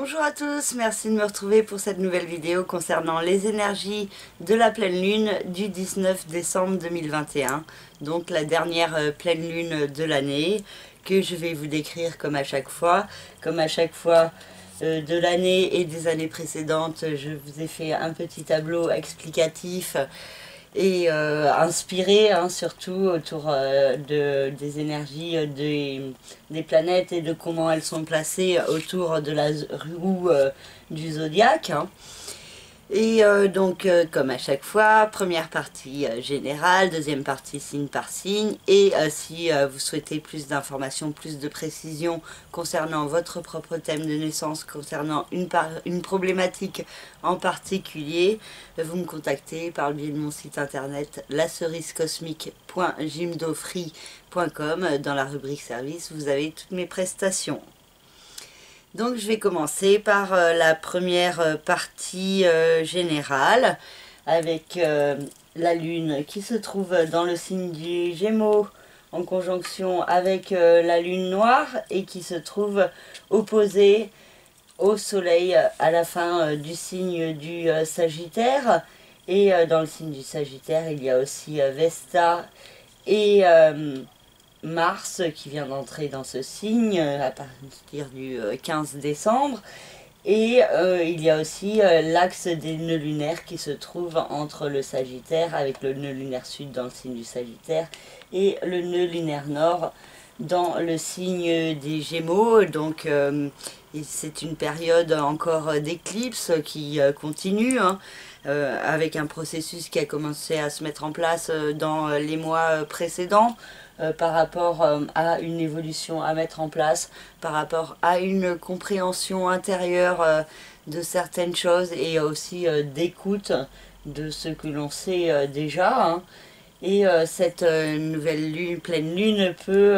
Bonjour à tous, merci de me retrouver pour cette nouvelle vidéo concernant les énergies de la pleine lune du 19 décembre 2021, donc la dernière pleine lune de l'année que je vais vous décrire comme à chaque fois. Comme à chaque fois de l'année et des années précédentes, je vous ai fait un petit tableau explicatif et inspiré surtout autour des énergies des planètes et de comment elles sont placées autour de la roue du zodiaque. Et donc comme à chaque fois, première partie générale, deuxième partie signe par signe, et si vous souhaitez plus d'informations, plus de précisions concernant votre propre thème de naissance, concernant une problématique en particulier, vous me contactez par le biais de mon site internet lacerisecosmique.gymdofree.com. Dans la rubrique service, vous avez toutes mes prestations. Donc je vais commencer par la première partie générale avec la lune qui se trouve dans le signe du Gémeaux en conjonction avec la lune noire et qui se trouve opposée au soleil à la fin du signe du Sagittaire. Et dans le signe du Sagittaire il y a aussi Vesta et Mars qui vient d'entrer dans ce signe à partir du 15 décembre. Et il y a aussi l'axe des nœuds lunaires qui se trouve entre le Sagittaire avec le nœud lunaire sud dans le signe du Sagittaire et le nœud lunaire nord dans le signe des Gémeaux. Donc c'est une période encore d'éclipse qui continue avec un processus qui a commencé à se mettre en place dans les mois précédents. Par rapport à une évolution à mettre en place, par rapport à une compréhension intérieure de certaines choses et aussi d'écoute de ce que l'on sait déjà. Et cette nouvelle lune, pleine lune peut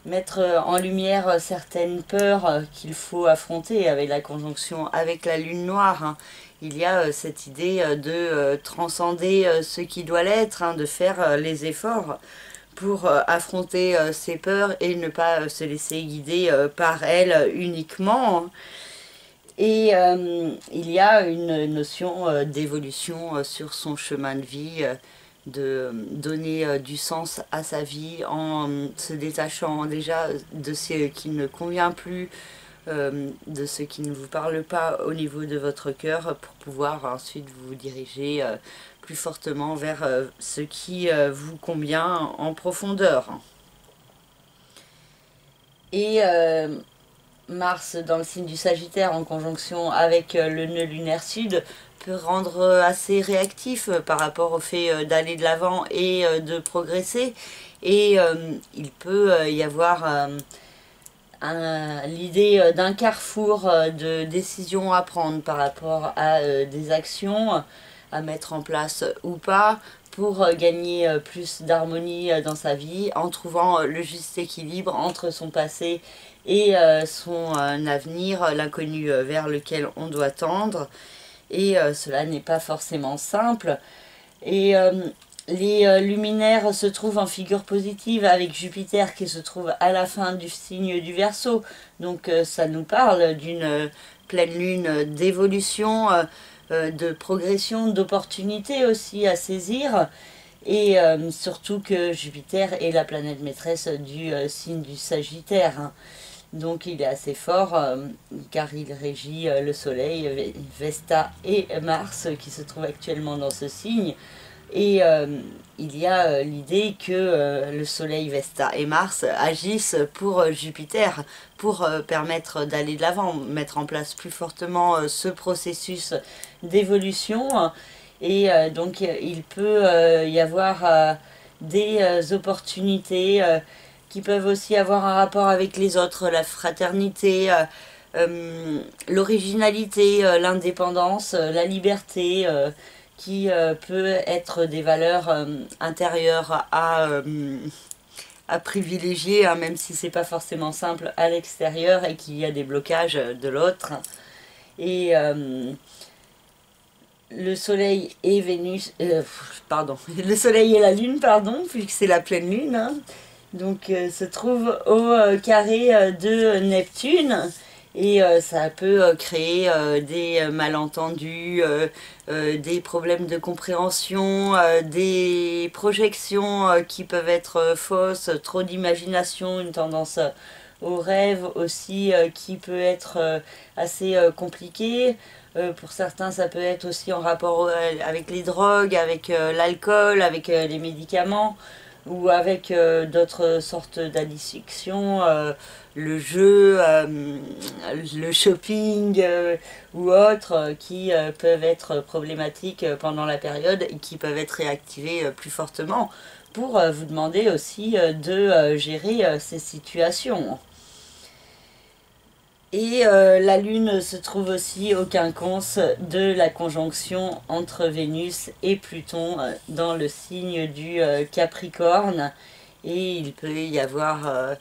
mettre en lumière certaines peurs qu'il faut affronter avec la conjonction avec la lune noire. Il y a cette idée de transcender ce qui doit l'être, de faire les efforts pour affronter ses peurs et ne pas se laisser guider par elles uniquement. Et il y a une notion d'évolution sur son chemin de vie, de donner du sens à sa vie en se détachant déjà de ce qui ne convient plus, de ce qui ne vous parle pas au niveau de votre cœur, pour pouvoir ensuite vous diriger plus fortement vers ce qui vous convient en profondeur. Et Mars dans le signe du Sagittaire en conjonction avec le nœud lunaire sud peut rendre assez réactif par rapport au fait d'aller de l'avant et de progresser. Et il peut y avoir l'idée d'un carrefour de décisions à prendre par rapport à des actions à mettre en place ou pas pour gagner plus d'harmonie dans sa vie en trouvant le juste équilibre entre son passé et son avenir, l'inconnu vers lequel on doit tendre. Et cela n'est pas forcément simple. Et les luminaires se trouvent en figure positive avec Jupiter qui se trouve à la fin du signe du Verseau. Donc ça nous parle d'une pleine lune d'évolution, de progression, d'opportunités aussi à saisir. Et surtout que Jupiter est la planète maîtresse du signe du Sagittaire. Donc il est assez fort car il régit le Soleil, Vesta et Mars qui se trouvent actuellement dans ce signe. Et il y a l'idée que le Soleil, Vesta et Mars agissent pour Jupiter, pour permettre d'aller de l'avant, mettre en place plus fortement ce processus d'évolution. Et donc il peut y avoir des opportunités qui peuvent aussi avoir un rapport avec les autres, la fraternité, l'originalité, l'indépendance, la liberté, qui peut être des valeurs intérieures à privilégier, même si c'est pas forcément simple à l'extérieur et qu'il y a des blocages de l'autre. Et le soleil et Vénus, le soleil et la lune, puisque c'est la pleine lune, donc se trouve au carré de Neptune. et ça peut créer des malentendus, des problèmes de compréhension, des projections qui peuvent être fausses, trop d'imagination, une tendance au rêve aussi qui peut être assez compliquée. Pour certains, ça peut être aussi en rapport avec les drogues, avec l'alcool, avec les médicaments ou avec d'autres sortes d'addictions, le jeu, le shopping ou autres qui peuvent être problématiques pendant la période et qui peuvent être réactivées plus fortement pour vous demander aussi de gérer ces situations. Et la Lune se trouve aussi au quinconce de la conjonction entre Vénus et Pluton dans le signe du Capricorne. Et il peut y avoir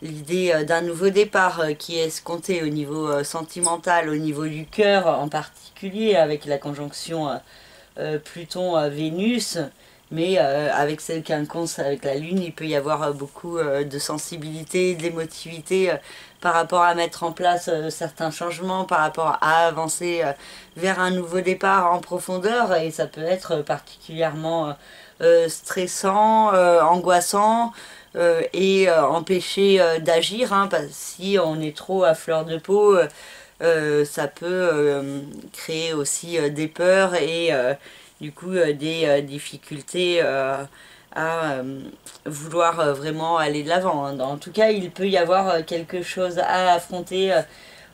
l'idée d'un nouveau départ qui est escompté au niveau sentimental, au niveau du cœur en particulier, avec la conjonction Pluton-Vénus. Mais avec ce quinconce, avec la Lune, il peut y avoir beaucoup de sensibilité, d'émotivité par rapport à mettre en place certains changements, par rapport à avancer vers un nouveau départ en profondeur. Et ça peut être particulièrement stressant, angoissant et empêcher d'agir. Hein, parce que si on est trop à fleur de peau, ça peut créer aussi des peurs et du coup des difficultés à vouloir vraiment aller de l'avant. Hein. En tout cas, il peut y avoir quelque chose à affronter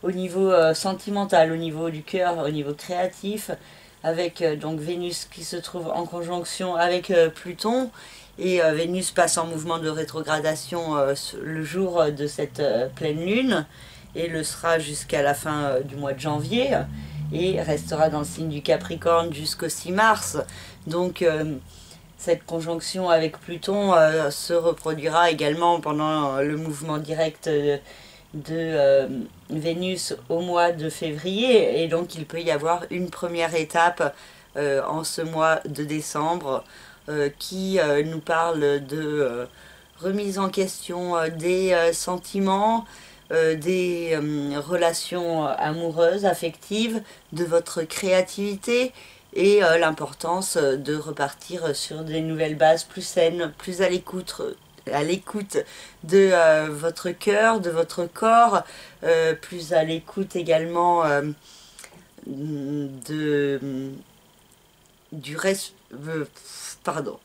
au niveau sentimental, au niveau du cœur, au niveau créatif, avec donc Vénus qui se trouve en conjonction avec Pluton. Et Vénus passe en mouvement de rétrogradation le jour de cette pleine lune et le sera jusqu'à la fin du mois de janvier et restera dans le signe du Capricorne jusqu'au 6 mars. Donc cette conjonction avec Pluton se reproduira également pendant le mouvement direct de Vénus au mois de février. Et donc il peut y avoir une première étape en ce mois de décembre qui nous parle de remise en question des sentiments, des relations amoureuses, affectives, de votre créativité et l'importance de repartir sur des nouvelles bases plus saines, plus à l'écoute de votre cœur, de votre corps, plus à l'écoute également de du reste. Pardon.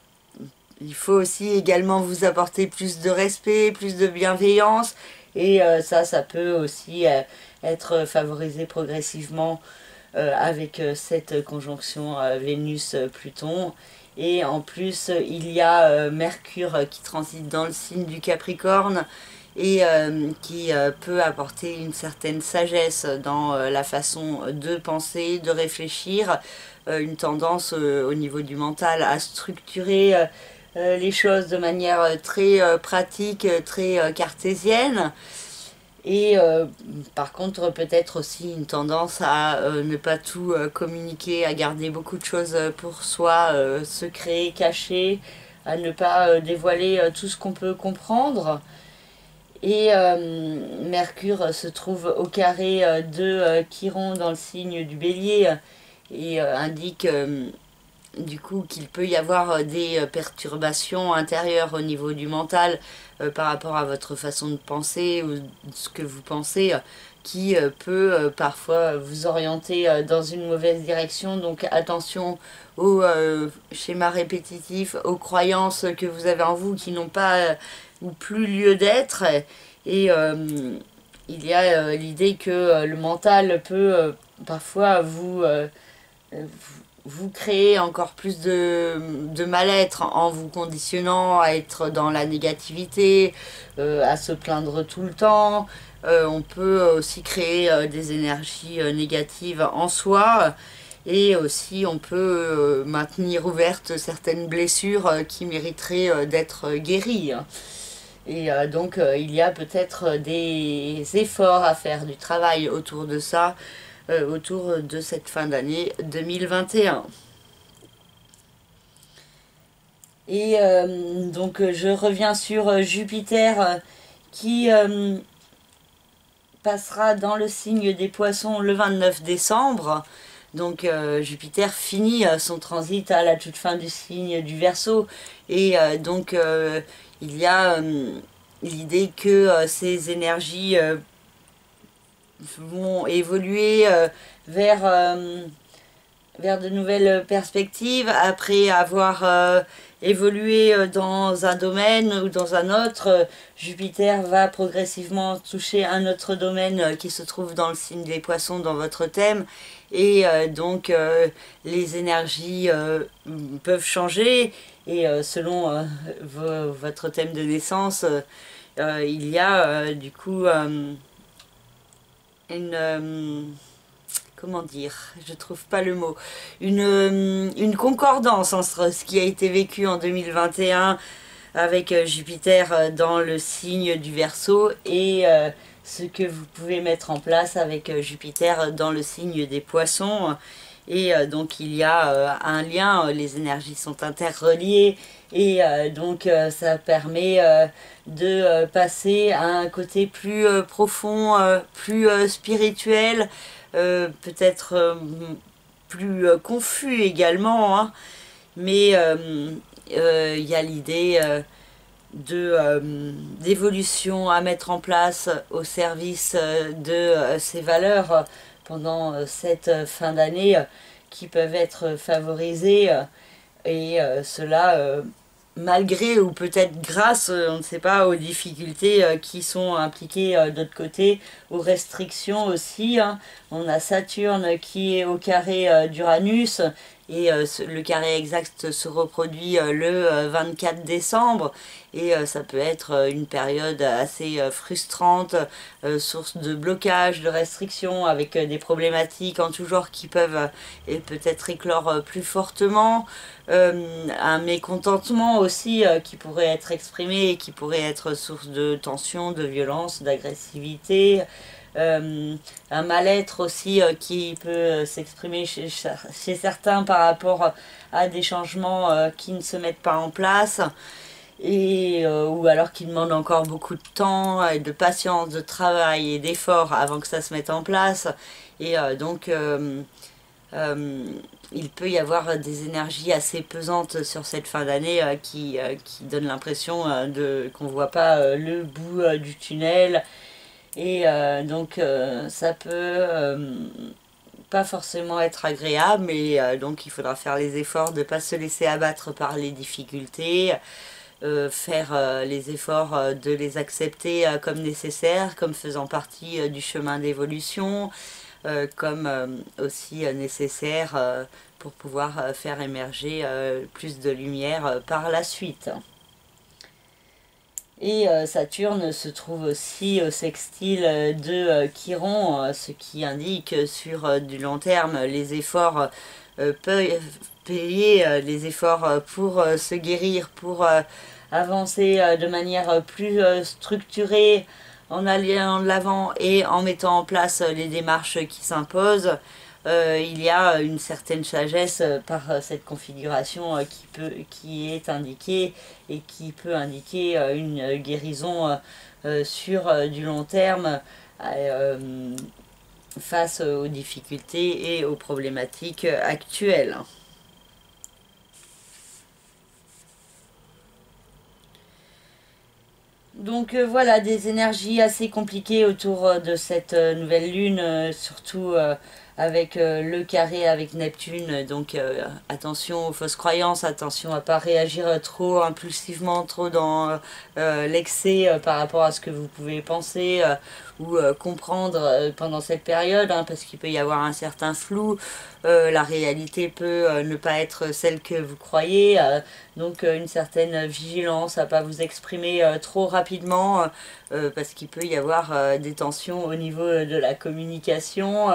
Il faut aussi également vous apporter plus de respect, plus de bienveillance. Et ça peut aussi être favorisé progressivement avec cette conjonction Vénus-Pluton. Et en plus, il y a Mercure qui transite dans le signe du Capricorne et qui peut apporter une certaine sagesse dans la façon de penser, de réfléchir, une tendance au niveau du mental à structurer les choses de manière très pratique, très cartésienne. Et par contre, peut-être aussi une tendance à ne pas tout communiquer, à garder beaucoup de choses pour soi, secrets, cachés, à ne pas dévoiler tout ce qu'on peut comprendre. Et Mercure se trouve au carré de Chiron dans le signe du Bélier et indique du coup qu'il peut y avoir des perturbations intérieures au niveau du mental par rapport à votre façon de penser ou ce que vous pensez qui peut parfois vous orienter dans une mauvaise direction. Donc attention aux schémas répétitifs, aux croyances que vous avez en vous qui n'ont pas ou plus lieu d'être. Et il y a l'idée que le mental peut parfois vous créer encore plus de mal-être en vous conditionnant à être dans la négativité, à se plaindre tout le temps. On peut aussi créer des énergies négatives en soi. Et aussi, on peut maintenir ouvertes certaines blessures qui mériteraient d'être guéries. Et donc, il y a peut-être des efforts à faire, du travail autour de ça, autour de cette fin d'année 2021. Et donc, je reviens sur Jupiter qui passera dans le signe des Poissons le 29 décembre. Donc Jupiter finit son transit à la toute fin du signe du Verseau. Et donc il y a l'idée que ces énergies vont évoluer vers de nouvelles perspectives après avoir évolué dans un domaine ou dans un autre. Jupiter va progressivement toucher un autre domaine qui se trouve dans le signe des Poissons, dans votre thème, et donc les énergies peuvent changer, et selon votre thème de naissance, il y a du coup une comment dire, je trouve pas le mot, une concordance entre ce qui a été vécu en 2021 avec Jupiter dans le signe du Verseau et ce que vous pouvez mettre en place avec Jupiter dans le signe des Poissons. Et donc il y a un lien, les énergies sont interreliées, et donc ça permet de passer à un côté plus profond, plus spirituel, peut-être plus confus également, hein. Mais il y a l'idée d'évolution à mettre en place au service de ces valeurs pendant cette fin d'année qui peuvent être favorisées, et cela malgré ou peut-être grâce, on ne sait pas, aux difficultés qui sont impliquées de l'autre côté, aux restrictions aussi, hein. On a Saturne qui est au carré d'Uranus, et le carré exact se reproduit le 24 décembre, et ça peut être une période assez frustrante, source de blocage, de restrictions, avec des problématiques en tout genre qui peuvent peut-être éclore plus fortement, un mécontentement aussi qui pourrait être exprimé et qui pourrait être source de tension, de violence, d'agressivité. Un mal-être aussi qui peut s'exprimer chez certains par rapport à des changements qui ne se mettent pas en place, et ou alors qui demandent encore beaucoup de temps, et de patience, de travail et d'effort avant que ça se mette en place. Et donc il peut y avoir des énergies assez pesantes sur cette fin d'année qui donnent l'impression qu'on ne voit pas le bout du tunnel. Et donc ça peut pas forcément être agréable, mais donc il faudra faire les efforts de ne pas se laisser abattre par les difficultés, faire les efforts de les accepter comme nécessaires, comme faisant partie du chemin d'évolution, comme aussi nécessaire pour pouvoir faire émerger plus de lumière par la suite. Et Saturne se trouve aussi au sextile de Chiron, ce qui indique sur du long terme les efforts peuvent payer, les efforts pour se guérir, pour avancer de manière plus structurée, en allant de l'avant et en mettant en place les démarches qui s'imposent. Il y a une certaine sagesse par cette configuration qui est indiquée, et qui peut indiquer une guérison sur du long terme face aux difficultés et aux problématiques actuelles. Donc voilà, des énergies assez compliquées autour de cette nouvelle lune, surtout avec le carré avec Neptune. Donc attention aux fausses croyances, attention à ne pas réagir trop impulsivement, trop dans l'excès par rapport à ce que vous pouvez penser ou comprendre pendant cette période, hein, parce qu'il peut y avoir un certain flou. La réalité peut ne pas être celle que vous croyez, donc une certaine vigilance à ne pas vous exprimer trop rapidement, parce qu'il peut y avoir des tensions au niveau de la communication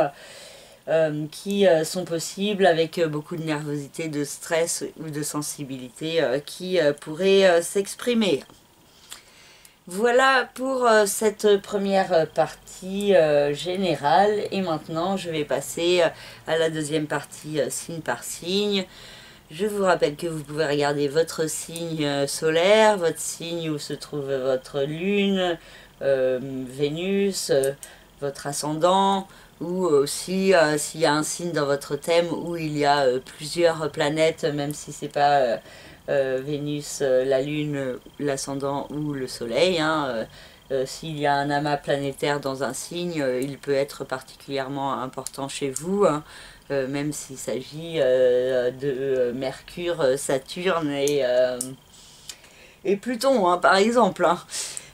qui sont possibles, avec beaucoup de nervosité, de stress ou de sensibilité qui pourraient s'exprimer. Voilà pour cette première partie générale, et maintenant je vais passer à la deuxième partie signe par signe. Je vous rappelle que vous pouvez regarder votre signe solaire, votre signe où se trouve votre lune, Vénus, votre ascendant, ou aussi s'il y a un signe dans votre thème où il y a plusieurs planètes, même si c'est pas Vénus, la Lune, l'ascendant ou le Soleil, hein, s'il y a un amas planétaire dans un signe, il peut être particulièrement important chez vous, hein, même s'il s'agit de Mercure, Saturne et Pluton, hein, par exemple. Hein.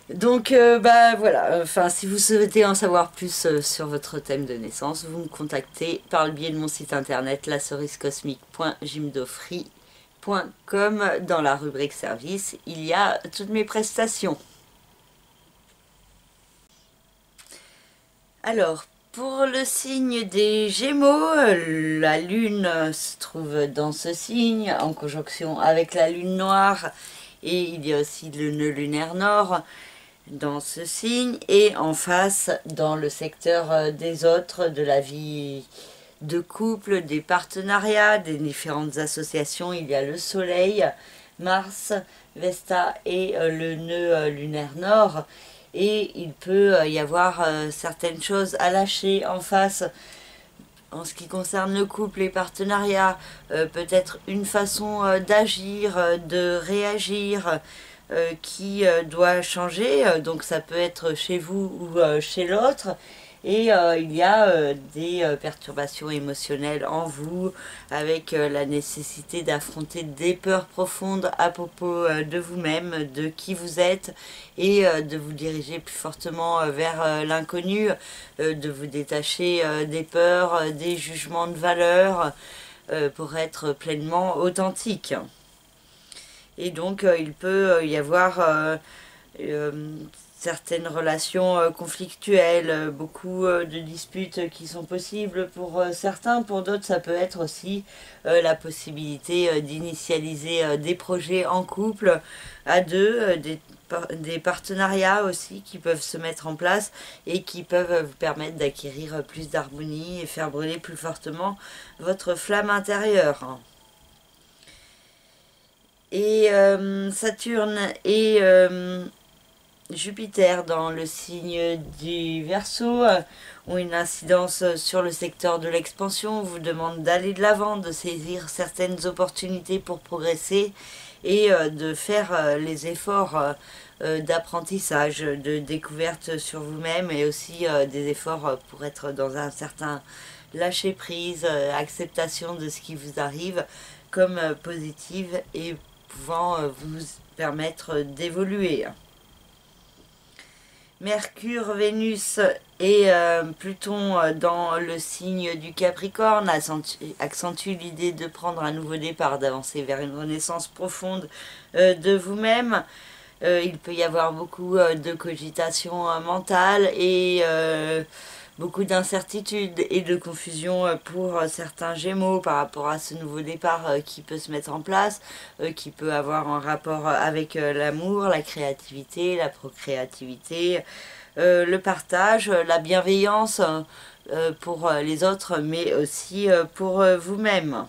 Donc, bah voilà, enfin, si vous souhaitez en savoir plus sur votre thème de naissance, vous me contactez par le biais de mon site internet lacerisecosmique.jimdofree.com. Dans la rubrique service, il y a toutes mes prestations. Alors, pour le signe des Gémeaux, la Lune se trouve dans ce signe, en conjonction avec la Lune noire, et il y a aussi le nœud lunaire nord dans ce signe, et en face, dans le secteur des autres, de la vie de couple, des partenariats, des différentes associations, il y a le Soleil, Mars, Vesta et le nœud lunaire nord. Et il peut y avoir certaines choses à lâcher en face en ce qui concerne le couple, les partenariats, peut-être une façon d'agir, de réagir qui doit changer, donc ça peut être chez vous ou chez l'autre. Et il y a des perturbations émotionnelles en vous, avec la nécessité d'affronter des peurs profondes à propos de vous-même, de qui vous êtes, et de vous diriger plus fortement vers l'inconnu, de vous détacher des peurs, des jugements de valeur, pour être pleinement authentique. Et donc il peut y avoir certaines relations conflictuelles, beaucoup de disputes qui sont possibles pour certains, pour d'autres ça peut être aussi la possibilité d'initialiser des projets en couple, à deux, des partenariats aussi qui peuvent se mettre en place et qui peuvent vous permettre d'acquérir plus d'harmonie et faire brûler plus fortement votre flamme intérieure. Et Saturne et Jupiter dans le signe du Verseau ont une incidence sur le secteur de l'expansion, vous demandent d'aller de l'avant, de saisir certaines opportunités pour progresser et de faire les efforts d'apprentissage, de découverte sur vous-même et aussi des efforts pour être dans un certain lâcher-prise, acceptation de ce qui vous arrive comme positive et pouvant vous permettre d'évoluer. Mercure, Vénus et Pluton dans le signe du Capricorne accentuent l'idée de prendre un nouveau départ, d'avancer vers une renaissance profonde de vous-même. Il peut y avoir beaucoup de cogitation mentale et beaucoup d'incertitudes et de confusion pour certains Gémeaux par rapport à ce nouveau départ qui peut se mettre en place, qui peut avoir un rapport avec l'amour, la créativité, la procréativité, le partage, la bienveillance pour les autres, mais aussi pour vous-même.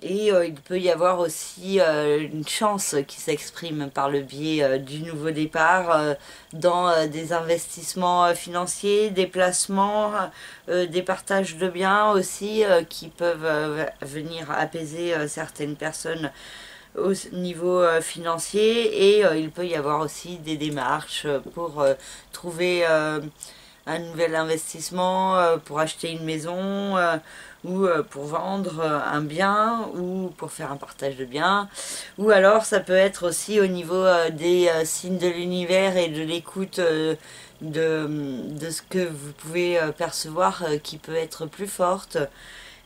Et il peut y avoir aussi une chance qui s'exprime par le biais du nouveau départ dans des investissements financiers, des placements, des partages de biens aussi qui peuvent venir apaiser certaines personnes au niveau financier. Et il peut y avoir aussi des démarches pour trouver un nouvel investissement, pour acheter une maison ou pour vendre un bien ou pour faire un partage de biens. Ou alors ça peut être aussi au niveau des signes de l'univers et de l'écoute de ce que vous pouvez percevoir qui peut être plus forte.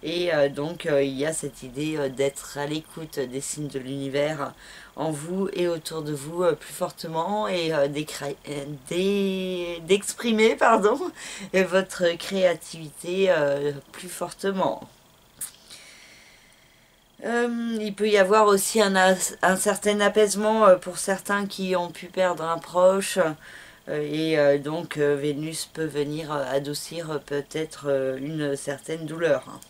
Et donc il y a cette idée d'être à l'écoute des signes de l'univers en vous et autour de vous plus fortement et d'exprimer votre créativité plus fortement. Il peut y avoir aussi un certain apaisement pour certains qui ont pu perdre un proche. Et donc Vénus peut venir adoucir peut-être une certaine douleur.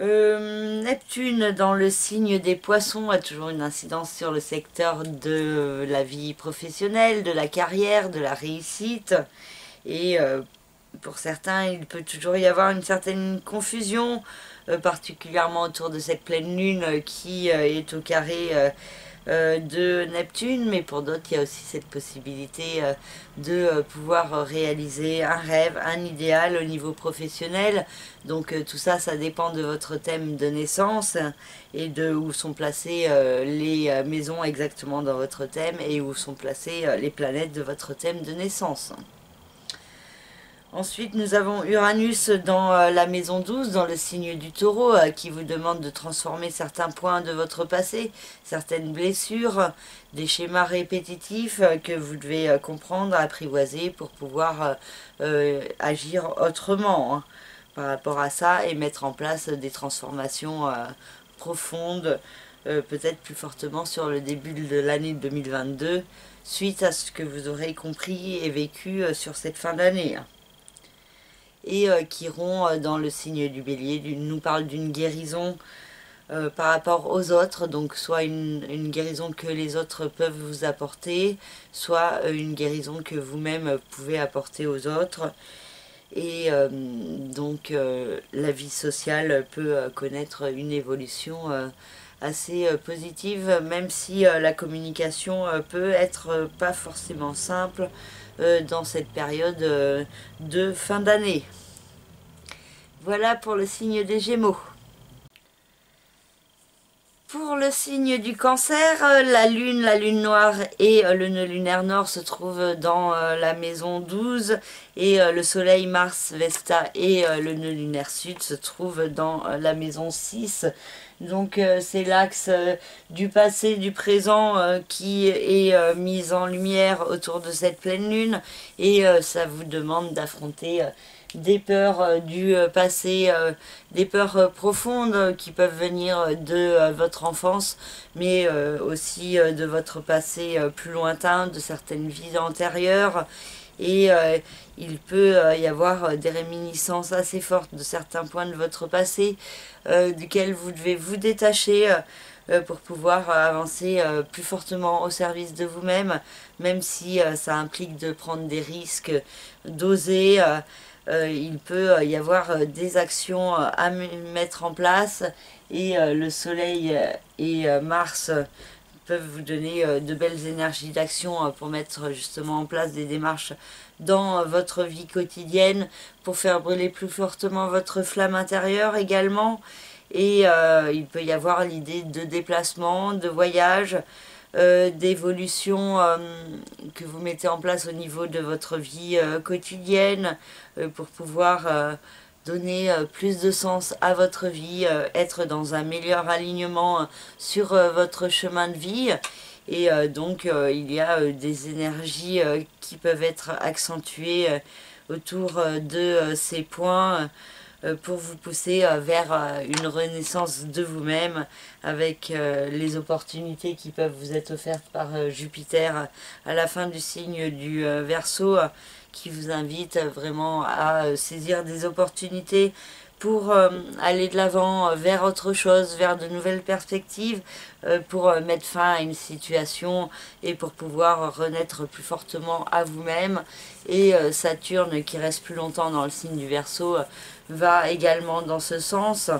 Neptune dans le signe des poissons a toujours une incidence sur le secteur de la vie professionnelle, de la carrière, de la réussite. Et pour certains, il peut toujours y avoir une certaine confusion, particulièrement autour de cette pleine lune qui est au carré de Neptune, mais pour d'autres, il y a aussi cette possibilité de pouvoir réaliser un rêve, un idéal au niveau professionnel. Donc tout ça, ça dépend de votre thème de naissance et de où sont placées les maisons exactement dans votre thème et où sont placées les planètes de votre thème de naissance. Ensuite, nous avons Uranus dans la maison 12, dans le signe du Taureau, qui vous demande de transformer certains points de votre passé, certaines blessures, des schémas répétitifs que vous devez comprendre, apprivoiser pour pouvoir agir autrement hein, par rapport à ça et mettre en place des transformations profondes, peut-être plus fortement sur le début de l'année 2022, suite à ce que vous aurez compris et vécu sur cette fin d'année. Et Chiron dans le signe du Bélier nous parle d'une guérison par rapport aux autres, donc soit une guérison que les autres peuvent vous apporter, soit une guérison que vous-même pouvez apporter aux autres. Et donc la vie sociale peut connaître une évolution assez positive, même si la communication peut être pas forcément simple dans cette période de fin d'année. Voilà pour le signe des Gémeaux. Pour le signe du Cancer, la lune noire et le nœud lunaire nord se trouvent dans la maison 12 et le soleil, Mars, Vesta et le nœud lunaire sud se trouvent dans la maison 6. Donc c'est l'axe du passé, du présent qui est mis en lumière autour de cette pleine lune et ça vous demande d'affronter des peurs du passé, des peurs profondes qui peuvent venir de votre enfance, mais aussi de votre passé plus lointain, de certaines vies antérieures. Et il peut y avoir des réminiscences assez fortes de certains points de votre passé, duquel vous devez vous détacher pour pouvoir avancer plus fortement au service de vous-même, même si ça implique de prendre des risques, d'oser. Il peut y avoir des actions à mettre en place et le soleil et Mars peuvent vous donner de belles énergies d'action pour mettre justement en place des démarches dans votre vie quotidienne pour faire brûler plus fortement votre flamme intérieure également. Et il peut y avoir l'idée de déplacement, de voyage, d'évolution que vous mettez en place au niveau de votre vie quotidienne pour pouvoir donner plus de sens à votre vie, être dans un meilleur alignement sur votre chemin de vie. Et donc il y a des énergies qui peuvent être accentuées autour de ces points pour vous pousser vers une renaissance de vous-même avec les opportunités qui peuvent vous être offertes par Jupiter à la fin du signe du Verseau qui vous invite vraiment à saisir des opportunités pour aller de l'avant vers autre chose, vers de nouvelles perspectives, pour mettre fin à une situation et pour pouvoir renaître plus fortement à vous-même. Et Saturne, qui reste plus longtemps dans le signe du Verseau, va également dans ce sens.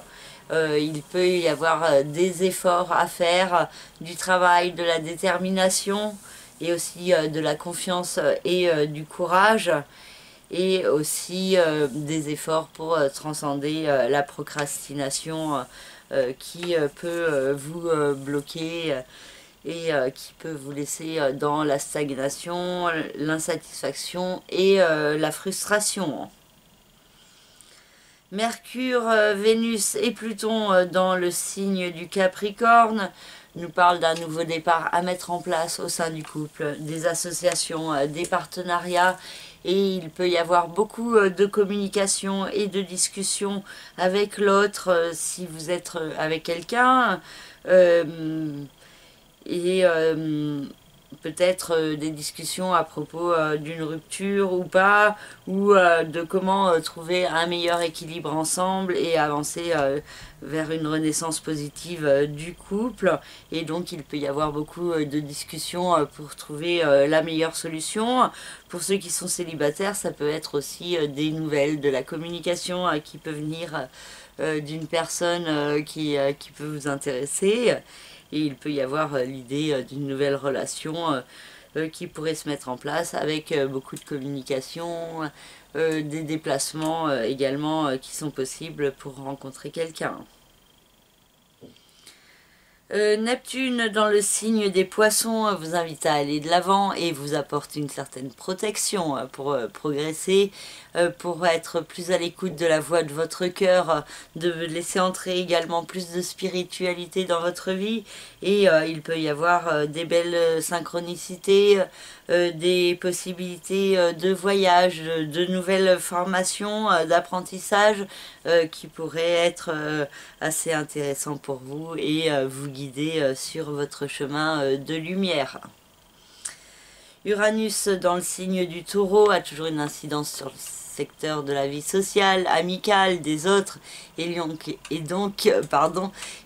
Il peut y avoir des efforts à faire, du travail, de la détermination et aussi de la confiance et du courage. Et aussi des efforts pour transcender la procrastination qui peut vous bloquer et qui peut vous laisser dans la stagnation, l'insatisfaction et la frustration. Mercure, Vénus et Pluton dans le signe du Capricorne nous parlent d'un nouveau départ à mettre en place au sein du couple, des associations, des partenariats. Et il peut y avoir beaucoup de communication et de discussion avec l'autre si vous êtes avec quelqu'un. Et peut-être des discussions à propos d'une rupture ou pas, ou de comment trouver un meilleur équilibre ensemble et avancer vers une renaissance positive du couple. Et donc il peut y avoir beaucoup de discussions pour trouver la meilleure solution. Pour ceux qui sont célibataires, ça peut être aussi des nouvelles, de la communication qui peut venir d'une personne qui peut vous intéresser. Et il peut y avoir l'idée d'une nouvelle relation qui pourrait se mettre en place avec beaucoup de communication, des déplacements également qui sont possibles pour rencontrer quelqu'un. Neptune dans le signe des poissons vous invite à aller de l'avant et vous apporte une certaine protection pour progresser, pour être plus à l'écoute de la voix de votre cœur, de laisser entrer également plus de spiritualité dans votre vie. Et il peut y avoir des belles synchronicités, des possibilités de voyage, de nouvelles formations, d'apprentissage qui pourraient être assez intéressants pour vous et vous guider sur votre chemin de lumière. Uranus dans le signe du Taureau a toujours une incidence sur le secteur de la vie sociale, amicale, des autres, et donc,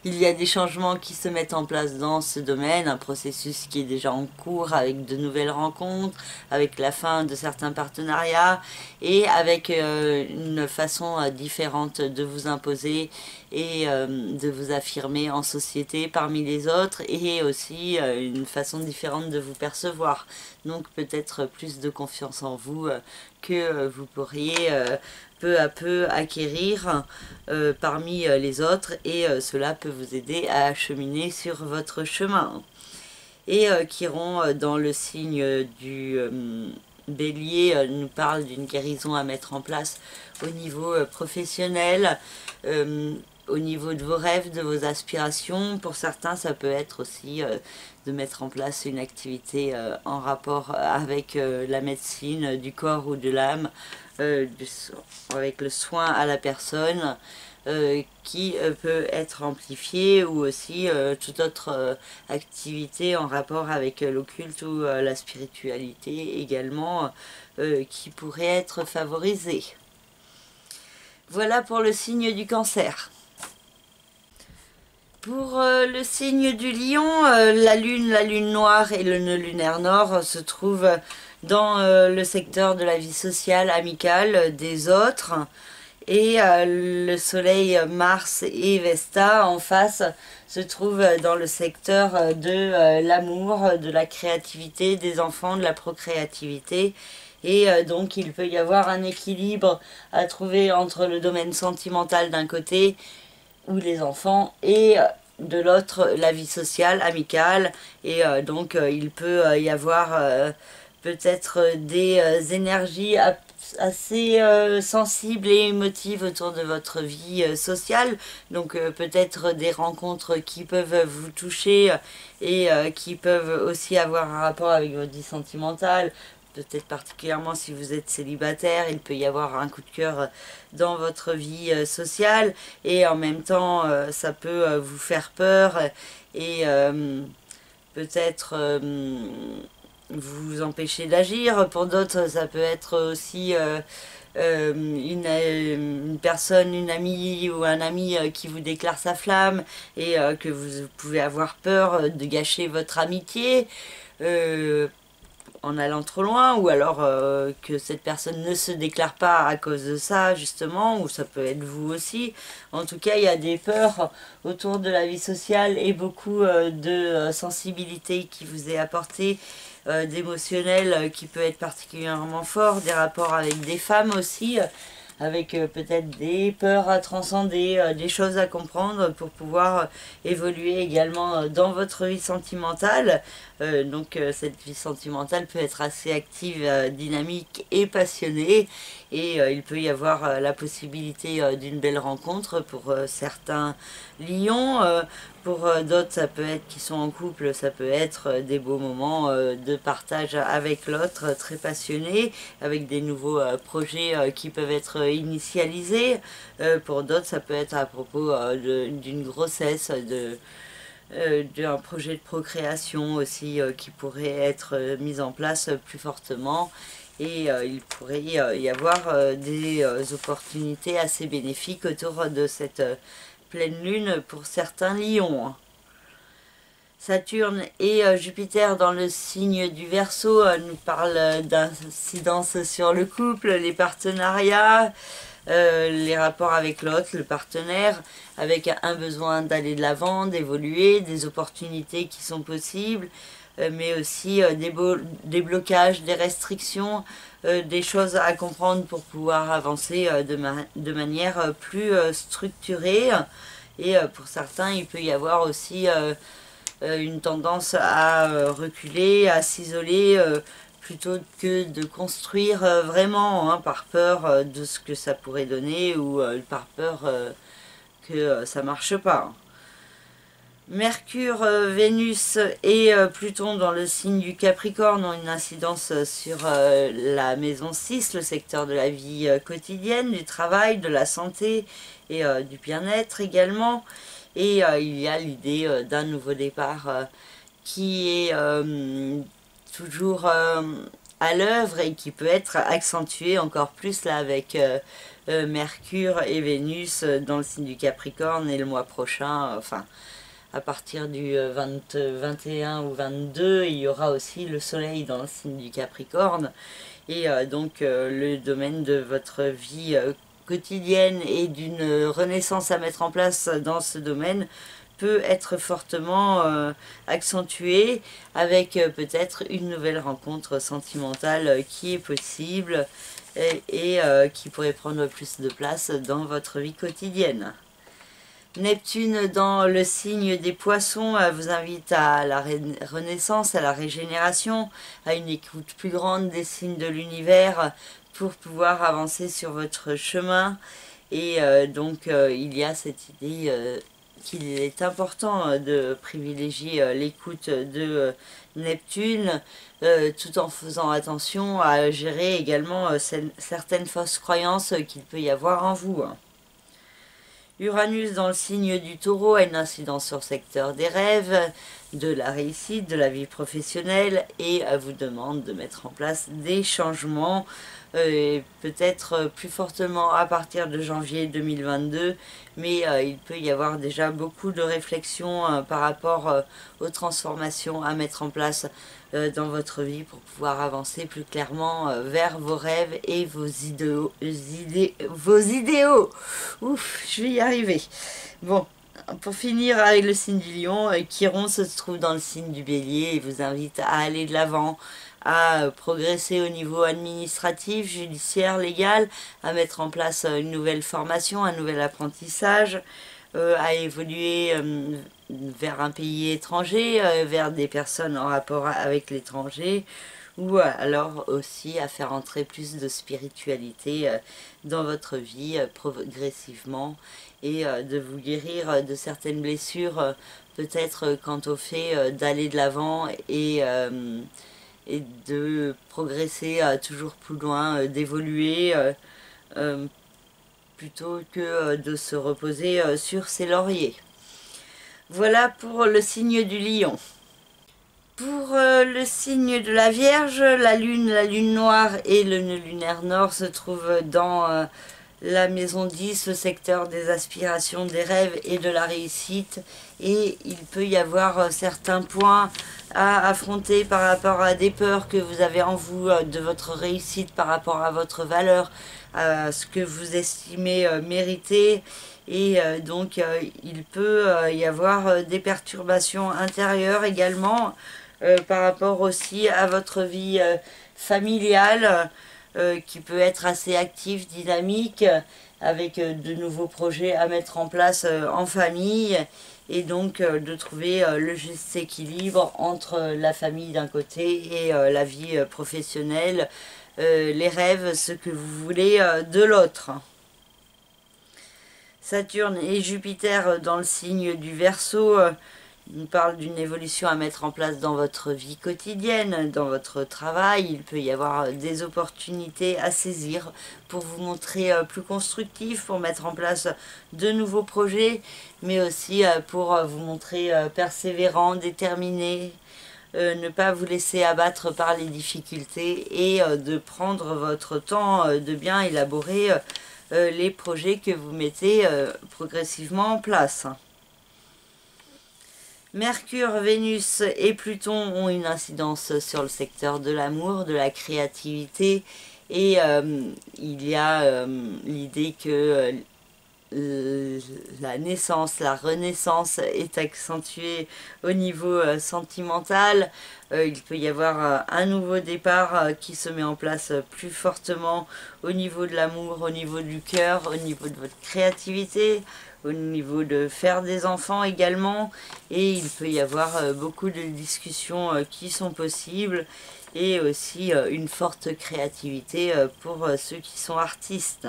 il y a des changements qui se mettent en place dans ce domaine, un processus qui est déjà en cours avec de nouvelles rencontres, avec la fin de certains partenariats, et avec une façon différente de vous imposer et de vous affirmer en société parmi les autres, et aussi une façon différente de vous percevoir. Donc peut-être plus de confiance en vous que vous pourriez peu à peu acquérir parmi les autres, et cela peut vous aider à cheminer sur votre chemin. Et Chiron dans le signe du Bélier nous parle d'une guérison à mettre en place au niveau professionnel, au niveau de vos rêves, de vos aspirations. Pour certains, ça peut être aussi de mettre en place une activité en rapport avec la médecine du corps ou de l'âme, avec le soin à la personne, qui peut être amplifié, ou aussi toute autre activité en rapport avec l'occulte ou la spiritualité également, qui pourrait être favorisée. Voilà pour le signe du Cancer. Pour le signe du Lion, la lune noire et le nœud lunaire nord se trouvent dans le secteur de la vie sociale, amicale, des autres. Et le soleil, Mars et Vesta en face se trouvent dans le secteur de l'amour, de la créativité, des enfants, de la procréativité. Et donc il peut y avoir un équilibre à trouver entre le domaine sentimental d'un côté, ou les enfants, et de l'autre la vie sociale, amicale. Et donc il peut y avoir peut-être des énergies assez sensibles et émotives autour de votre vie sociale. Donc peut-être des rencontres qui peuvent vous toucher et qui peuvent aussi avoir un rapport avec votre vie sentimentale. Peut-être particulièrement si vous êtes célibataire, il peut y avoir un coup de cœur dans votre vie sociale, et en même temps ça peut vous faire peur et peut-être vous empêcher d'agir. Pour d'autres, ça peut être aussi une personne, une amie ou un ami qui vous déclare sa flamme, et que vous pouvez avoir peur de gâcher votre amitié en allant trop loin, ou alors que cette personne ne se déclare pas à cause de ça justement, ou ça peut être vous aussi. En tout cas, il y a des peurs autour de la vie sociale et beaucoup de sensibilité qui vous est apportée, d'émotionnel qui peut être particulièrement fort, des rapports avec des femmes aussi, avec peut-être des peurs à transcender, des choses à comprendre pour pouvoir évoluer également dans votre vie sentimentale. Donc cette vie sentimentale peut être assez active, dynamique et passionnée, et il peut y avoir la possibilité d'une belle rencontre pour certains lions. Pour d'autres, ça peut être qui sont en couple, ça peut être des beaux moments de partage avec l'autre, très passionnés, avec des nouveaux projets qui peuvent être initialisés. Pour d'autres, ça peut être à propos d'une grossesse, d'un projet de procréation aussi qui pourrait être mis en place plus fortement. Et il pourrait y avoir des opportunités assez bénéfiques autour de cette pleine lune pour certains lions. Saturne et Jupiter dans le signe du Verseau nous parlent d'incidence sur le couple, les partenariats, les rapports avec l'autre, le partenaire, avec un besoin d'aller de l'avant, d'évoluer, des opportunités qui sont possibles, mais aussi des blocages, des restrictions, des choses à comprendre pour pouvoir avancer de manière plus structurée. Et pour certains, il peut y avoir aussi une tendance à reculer, à s'isoler, plutôt que de construire vraiment, hein, par peur de ce que ça pourrait donner ou par peur que ça marche pas. Mercure, Vénus et Pluton dans le signe du Capricorne ont une incidence sur la maison 6, le secteur de la vie quotidienne, du travail, de la santé et du bien-être également. Et il y a l'idée d'un nouveau départ qui est toujours à l'œuvre et qui peut être accentué encore plus là avec Mercure et Vénus dans le signe du Capricorne et le mois prochain, enfin à partir du 21 ou 22, il y aura aussi le soleil dans le signe du Capricorne et donc le domaine de votre vie quotidienne et d'une renaissance à mettre en place dans ce domaine peut être fortement accentué avec peut-être une nouvelle rencontre sentimentale qui est possible et qui pourrait prendre plus de place dans votre vie quotidienne. Neptune dans le signe des Poissons vous invite à la renaissance, à la régénération, à une écoute plus grande des signes de l'univers pour pouvoir avancer sur votre chemin. Et donc il y a cette idée qu'il est important de privilégier l'écoute de Neptune tout en faisant attention à gérer également certaines fausses croyances qu'il peut y avoir en vous. Uranus dans le signe du Taureau a une incidence sur le secteur des rêves, de la réussite, de la vie professionnelle et vous demande de mettre en place des changements, peut-être plus fortement à partir de janvier 2022, mais il peut y avoir déjà beaucoup de réflexions par rapport aux transformations à mettre en place dans votre vie pour pouvoir avancer plus clairement vers vos rêves et vos idéaux. Ouf, je vais y arriver. Bon, pour finir avec le signe du Lion, Chiron se trouve dans le signe du Bélier et vous invite à aller de l'avant, à progresser au niveau administratif, judiciaire, légal, à mettre en place une nouvelle formation, un nouvel apprentissage, à évoluer vers un pays étranger, vers des personnes en rapport avec l'étranger, ou alors aussi à faire entrer plus de spiritualité dans votre vie progressivement et de vous guérir de certaines blessures, peut-être quant au fait d'aller de l'avant et de progresser toujours plus loin, d'évoluer plutôt que de se reposer sur ses lauriers. Voilà pour le signe du Lion. Pour le signe de la Vierge, la lune noire et le nœud lunaire nord se trouvent dans la maison 10, le secteur des aspirations, des rêves et de la réussite. Et il peut y avoir certains points à affronter par rapport à des peurs que vous avez en vous de votre réussite, par rapport à votre valeur, à ce que vous estimez mériter. Et donc il peut y avoir des perturbations intérieures également par rapport aussi à votre vie familiale qui peut être assez active, dynamique, avec de nouveaux projets à mettre en place en famille et donc de trouver le juste équilibre entre la famille d'un côté et la vie professionnelle, les rêves, ce que vous voulez de l'autre. Saturne et Jupiter dans le signe du Verseau On parle d'une évolution à mettre en place dans votre vie quotidienne, dans votre travail. Il peut y avoir des opportunités à saisir pour vous montrer plus constructif, pour mettre en place de nouveaux projets, mais aussi pour vous montrer persévérant, déterminé, ne pas vous laisser abattre par les difficultés et de prendre votre temps de bien élaborer les projets que vous mettez progressivement en place. Mercure, Vénus et Pluton ont une incidence sur le secteur de l'amour, de la créativité et il y a l'idée que la naissance, la renaissance est accentuée au niveau sentimental. Il peut y avoir un nouveau départ qui se met en place plus fortement au niveau de l'amour, au niveau du cœur, au niveau de votre créativité, au niveau de faire des enfants également. Et il peut y avoir beaucoup de discussions qui sont possibles et aussi une forte créativité pour ceux qui sont artistes.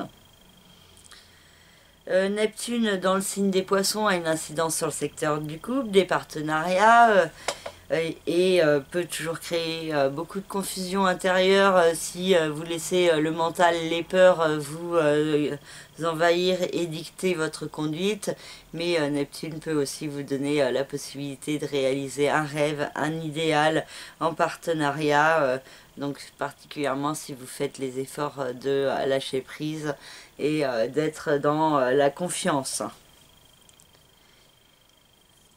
Neptune dans le signe des poissons a une incidence sur le secteur du couple, des partenariats et peut toujours créer beaucoup de confusion intérieure si vous laissez le mental, les peurs vous envahir et dicter votre conduite. Mais Neptune peut aussi vous donner la possibilité de réaliser un rêve, un idéal en partenariat. Donc particulièrement si vous faites les efforts de lâcher prise et d'être dans la confiance.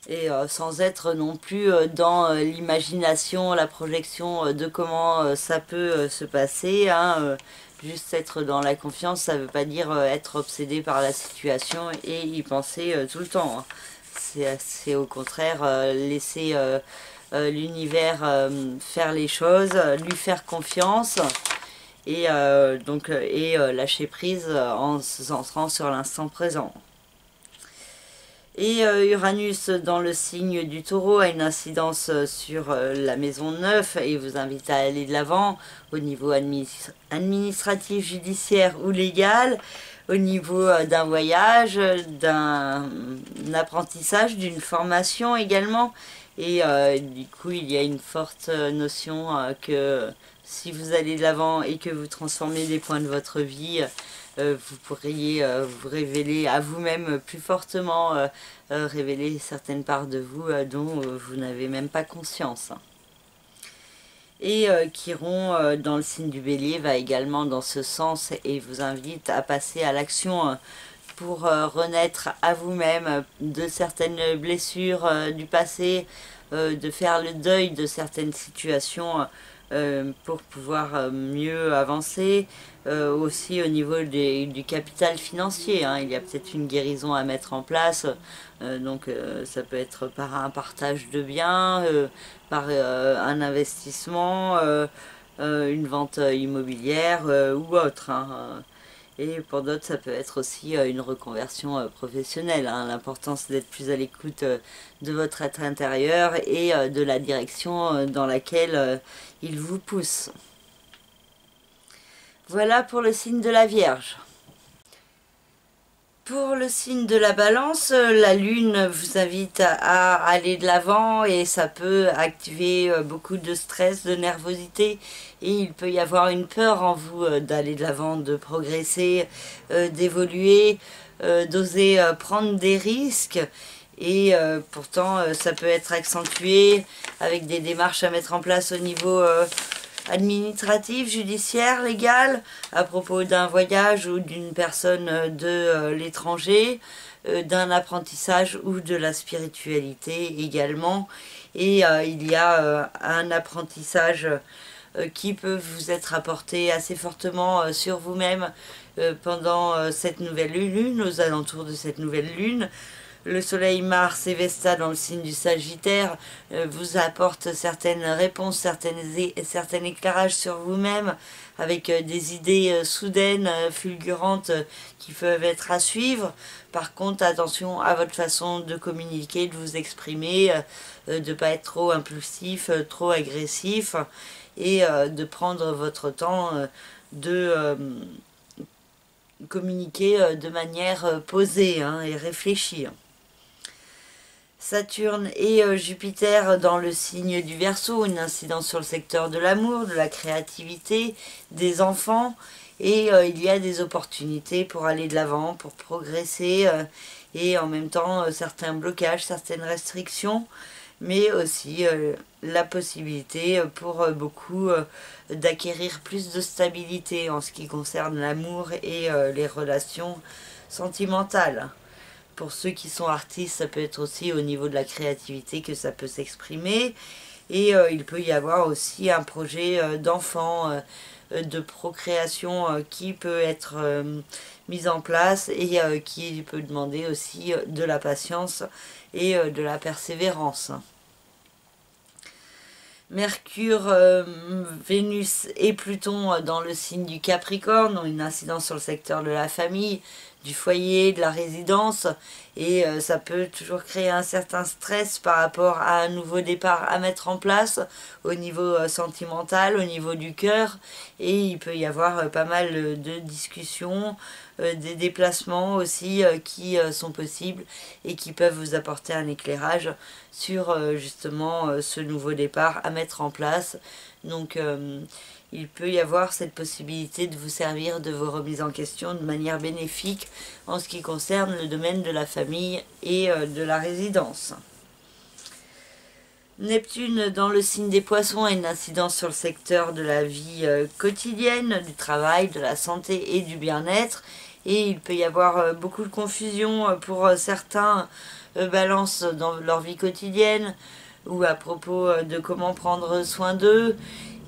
Et sans être non plus dans l'imagination, la projection de comment ça peut se passer. Hein, juste être dans la confiance, ça ne veut pas dire être obsédé par la situation et y penser tout le temps. Hein. C'est au contraire laisser l'univers faire les choses, lui faire confiance et lâcher prise en se centrant sur l'instant présent. Et Uranus dans le signe du Taureau a une incidence sur la maison 9 et vous invite à aller de l'avant au niveau administratif, judiciaire ou légal, au niveau d'un voyage, d'un apprentissage, d'une formation également. Et du coup, il y a une forte notion que si vous allez de l'avant et que vous transformez des points de votre vie, vous pourriez vous révéler à vous-même plus fortement, révéler certaines parts de vous dont vous n'avez même pas conscience. Et Chiron, dans le signe du Bélier, va également dans ce sens et vous invite à passer à l'action pour renaître à vous-même de certaines blessures du passé, de faire le deuil de certaines situations pour pouvoir mieux avancer. Aussi au niveau du capital financier, hein, il y a peut-être une guérison à mettre en place, ça peut être par un partage de biens, par un investissement, une vente immobilière ou autre. Hein. Et pour d'autres, ça peut être aussi une reconversion professionnelle. Hein. L'important, c'est d'être plus à l'écoute de votre être intérieur et de la direction dans laquelle il vous pousse. Voilà pour le signe de la Vierge. Pour le signe de la Balance, la Lune vous invite à aller de l'avant et ça peut activer beaucoup de stress, de nervosité et il peut y avoir une peur en vous d'aller de l'avant, de progresser, d'évoluer, d'oser prendre des risques. Et pourtant, ça peut être accentué avec des démarches à mettre en place au niveau administratif, judiciaire, légal, à propos d'un voyage ou d'une personne de l'étranger, d'un apprentissage ou de la spiritualité également. Et il y a un apprentissage qui peut vous être apporté assez fortement sur vous-même pendant cette nouvelle lune, aux alentours de cette nouvelle lune. Le soleil, Mars et Vesta dans le signe du Sagittaire vous apportent certaines réponses, certains éclairages sur vous-même avec des idées soudaines, fulgurantes qui peuvent être à suivre. Par contre, attention à votre façon de communiquer, de vous exprimer, de ne pas être trop impulsif, trop agressif et de prendre votre temps de communiquer de manière posée hein, et réfléchie. Saturne et Jupiter dans le signe du Verseau, une incidence sur le secteur de l'amour, de la créativité, des enfants, et il y a des opportunités pour aller de l'avant, pour progresser, et en même temps certains blocages, certaines restrictions, mais aussi la possibilité pour beaucoup d'acquérir plus de stabilité en ce qui concerne l'amour et les relations sentimentales. Pour ceux qui sont artistes, ça peut être aussi au niveau de la créativité que ça peut s'exprimer. Et il peut y avoir aussi un projet d'enfant, de procréation qui peut être mis en place et qui peut demander aussi de la patience et de la persévérance. Mercure, Vénus et Pluton dans le signe du Capricorne ont une incidence sur le secteur de la famille, du foyer, de la résidence, et ça peut toujours créer un certain stress par rapport à un nouveau départ à mettre en place au niveau sentimental, au niveau du cœur, et il peut y avoir pas mal de discussions, des déplacements aussi qui sont possibles et qui peuvent vous apporter un éclairage sur justement ce nouveau départ à mettre en place. Donc il peut y avoir cette possibilité de vous servir de vos remises en question de manière bénéfique en ce qui concerne le domaine de la famille et de la résidence. Neptune dans le signe des Poissons a une incidence sur le secteur de la vie quotidienne, du travail, de la santé et du bien-être. Et il peut y avoir beaucoup de confusion pour certains balances dans leur vie quotidienne ou à propos de comment prendre soin d'eux.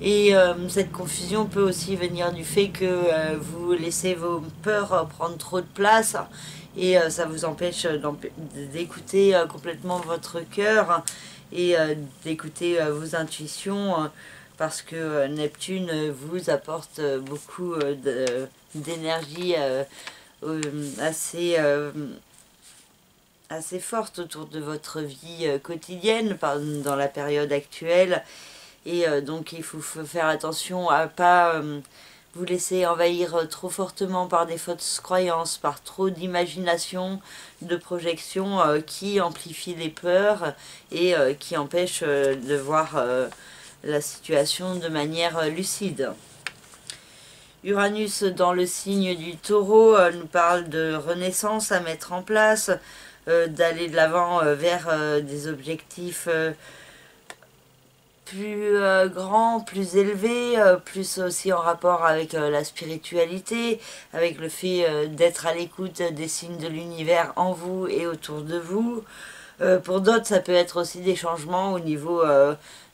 Et cette confusion peut aussi venir du fait que vous laissez vos peurs prendre trop de place et ça vous empêche d'écouter complètement votre cœur et d'écouter vos intuitions parce que Neptune vous apporte beaucoup d'énergie assez forte autour de votre vie quotidienne dans la période actuelle. Et donc il faut faire attention à ne pas vous laisser envahir trop fortement par des fausses croyances, par trop d'imagination, de projection qui amplifient les peurs et qui empêchent de voir la situation de manière lucide. Uranus dans le signe du Taureau nous parle de renaissance à mettre en place, d'aller de l'avant vers des objectifs plus grand, plus élevé, plus aussi en rapport avec la spiritualité, avec le fait d'être à l'écoute des signes de l'univers en vous et autour de vous. Pour d'autres, ça peut être aussi des changements au niveau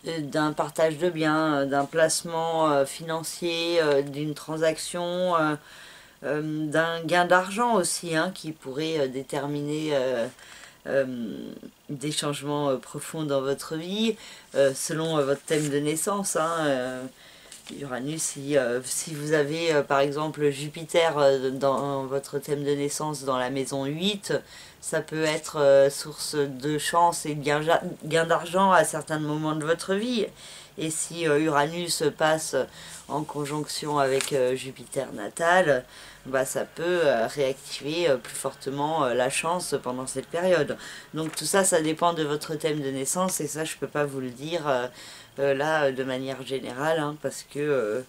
d'un partage de biens, d'un placement financier, d'une transaction, d'un gain d'argent aussi, hein, qui pourrait déterminer des changements profonds dans votre vie, selon votre thème de naissance. Hein, Uranus, si vous avez par exemple Jupiter dans votre thème de naissance dans la maison 8, ça peut être source de chance et de gain d'argent à certains moments de votre vie. Et si Uranus passe en conjonction avec Jupiter natal, bah, ça peut réactiver plus fortement la chance pendant cette période. Donc tout ça, ça dépend de votre thème de naissance et ça, je ne peux pas vous le dire là de manière générale, hein, parce que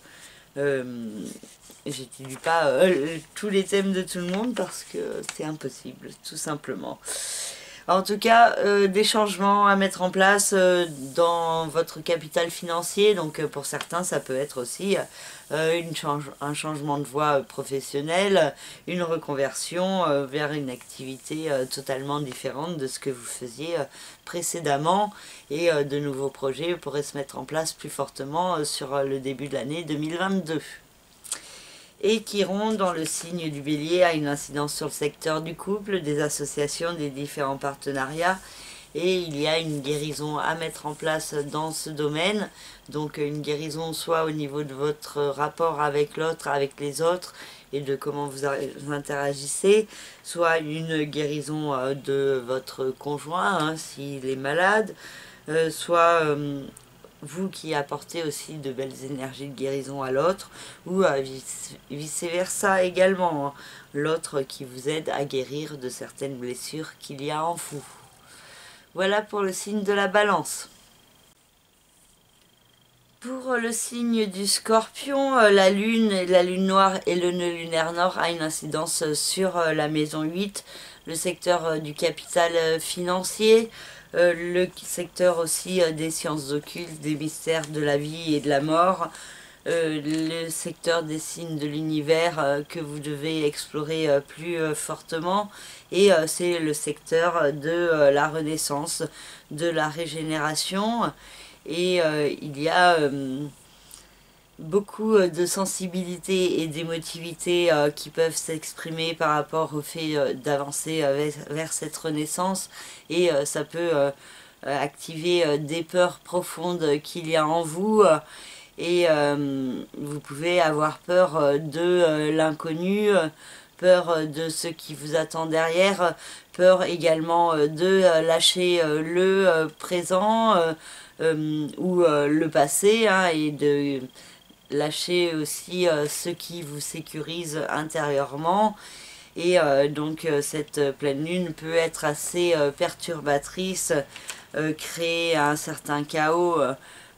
j'étudie pas tous les thèmes de tout le monde parce que c'est impossible, tout simplement. En tout cas, des changements à mettre en place dans votre capital financier. Donc pour certains, ça peut être aussi un changement de voie professionnelle, une reconversion vers une activité totalement différente de ce que vous faisiez précédemment. Et de nouveaux projets pourraient se mettre en place plus fortement sur le début de l'année 2022. Et Chiron, dans le signe du Bélier, a une incidence sur le secteur du couple, des associations, des différents partenariats. Et il y a une guérison à mettre en place dans ce domaine. Donc une guérison soit au niveau de votre rapport avec l'autre, avec les autres, et de comment vous interagissez, soit une guérison de votre conjoint, hein, s'il est malade, soit vous qui apportez aussi de belles énergies de guérison à l'autre, ou vice versa également, hein, l'autre qui vous aide à guérir de certaines blessures qu'il y a en vous. Voilà pour le signe de la Balance. Pour le signe du Scorpion, la lune noire et le nœud lunaire nord a une incidence sur la maison 8, le secteur du capital financier, le secteur aussi des sciences occultes, des mystères de la vie et de la mort, le secteur des signes de l'univers que vous devez explorer plus fortement, et c'est le secteur de la renaissance, de la régénération. Et il y a beaucoup de sensibilité et d'émotivité qui peuvent s'exprimer par rapport au fait d'avancer vers cette renaissance, et ça peut activer des peurs profondes qu'il y a en vous, et vous pouvez avoir peur de l'inconnu, peur de ce qui vous attend derrière, peur également de lâcher le présent ou le passé, hein, et de lâcher aussi ce qui vous sécurise intérieurement. Et donc cette pleine lune peut être assez perturbatrice, créer un certain chaos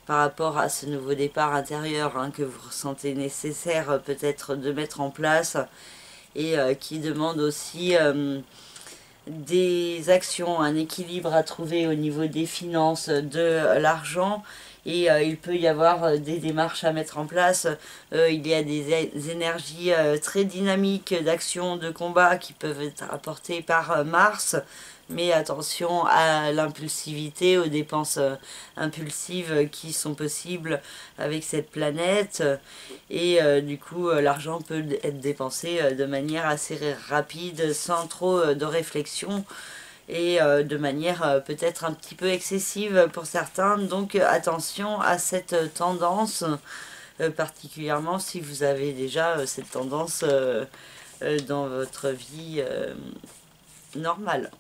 par rapport à ce nouveau départ intérieur, hein, que vous ressentez nécessaire peut-être de mettre en place, et qui demande aussi des actions, un équilibre à trouver au niveau des finances, de l'argent, et il peut y avoir des démarches à mettre en place. Il y a des énergies très dynamiques d'action, de combat qui peuvent être apportées par Mars, mais attention à l'impulsivité, aux dépenses impulsives qui sont possibles avec cette planète, et du coup l'argent peut être dépensé de manière assez rapide, sans trop de réflexion, et de manière peut-être un petit peu excessive pour certains. Donc attention à cette tendance, particulièrement si vous avez déjà cette tendance dans votre vie normale.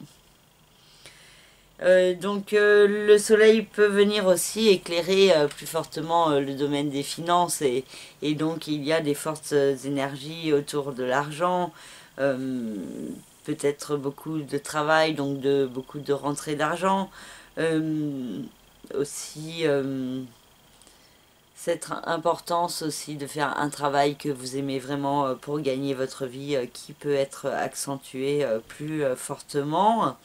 Donc le soleil peut venir aussi éclairer plus fortement le domaine des finances, et donc il y a des fortes énergies autour de l'argent, peut-être beaucoup de travail, donc beaucoup de rentrées d'argent, aussi cette importance aussi de faire un travail que vous aimez vraiment pour gagner votre vie, qui peut être accentué plus fortement.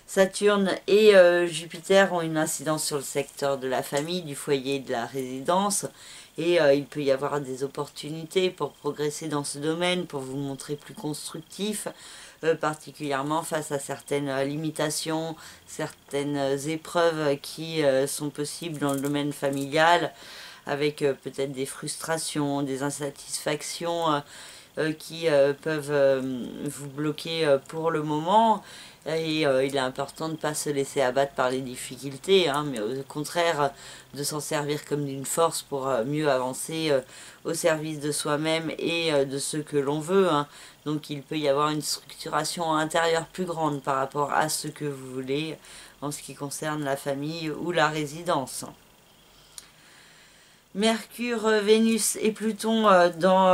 Saturne et Jupiter ont une incidence sur le secteur de la famille, du foyer et de la résidence, et il peut y avoir des opportunités pour progresser dans ce domaine, pour vous montrer plus constructif, particulièrement face à certaines limitations, certaines épreuves qui sont possibles dans le domaine familial, avec peut-être des frustrations, des insatisfactions qui peuvent vous bloquer pour le moment. Et il est important de ne pas se laisser abattre par les difficultés, hein, mais au contraire de s'en servir comme d'une force pour mieux avancer au service de soi-même et de ceux que l'on veut, hein. Donc il peut y avoir une structuration intérieure plus grande par rapport à ce que vous voulez en ce qui concerne la famille ou la résidence. Mercure, Vénus et Pluton dans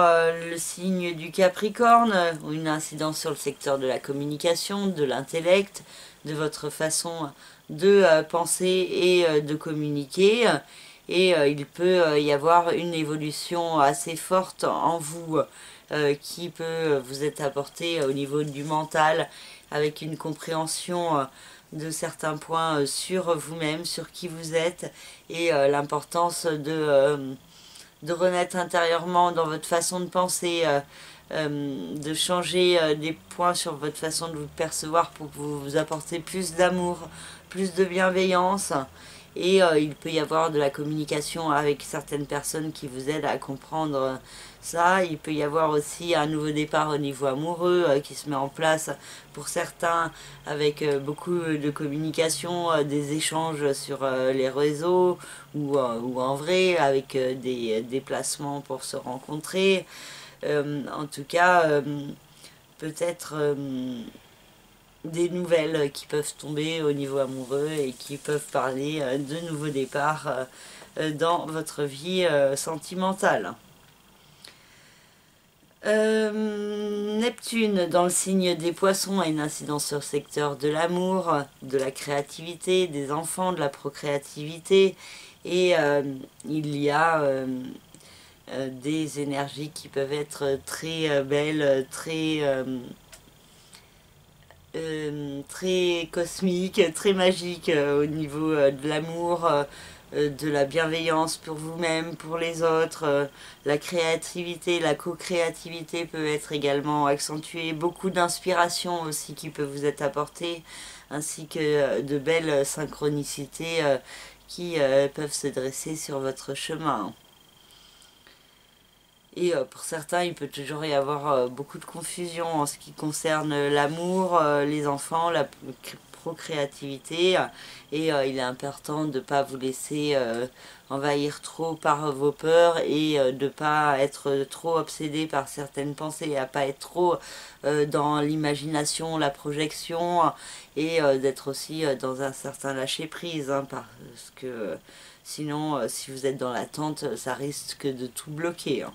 le signe du Capricorne ont une incidence sur le secteur de la communication, de l'intellect, de votre façon de penser et de communiquer. Et il peut y avoir une évolution assez forte en vous qui peut vous être apportée au niveau du mental, avec une compréhension de certains points sur vous-même, sur qui vous êtes, et l'importance de renaître intérieurement dans votre façon de penser, de changer des points sur votre façon de vous percevoir pour vous apporter plus d'amour, plus de bienveillance. Et il peut y avoir de la communication avec certaines personnes qui vous aident à comprendre ça. Il peut y avoir aussi un nouveau départ au niveau amoureux qui se met en place pour certains, avec beaucoup de communication, des échanges sur les réseaux ou en vrai, avec des déplacements pour se rencontrer. En tout cas, peut-être des nouvelles qui peuvent tomber au niveau amoureux et qui peuvent parler de nouveaux départs dans votre vie sentimentale. Neptune dans le signe des poissons a une incidence sur le secteur de l'amour, de la créativité, des enfants, de la procréativité, et il y a des énergies qui peuvent être très belles, très cosmiques, très magiques au niveau de l'amour, de la bienveillance pour vous-même, pour les autres. La créativité, la co-créativité peut être également accentuée. Beaucoup d'inspiration aussi qui peut vous être apportée, ainsi que de belles synchronicités qui peuvent se dresser sur votre chemin. Et pour certains, il peut toujours y avoir beaucoup de confusion en ce qui concerne l'amour, les enfants, la procréativité. Et il est important de ne pas vous laisser envahir trop par vos peurs et de ne pas être trop obsédé par certaines pensées, à pas être trop dans l'imagination, la projection, et d'être aussi dans un certain lâcher-prise, hein, parce que sinon, si vous êtes dans l'attente, ça risque de tout bloquer, hein.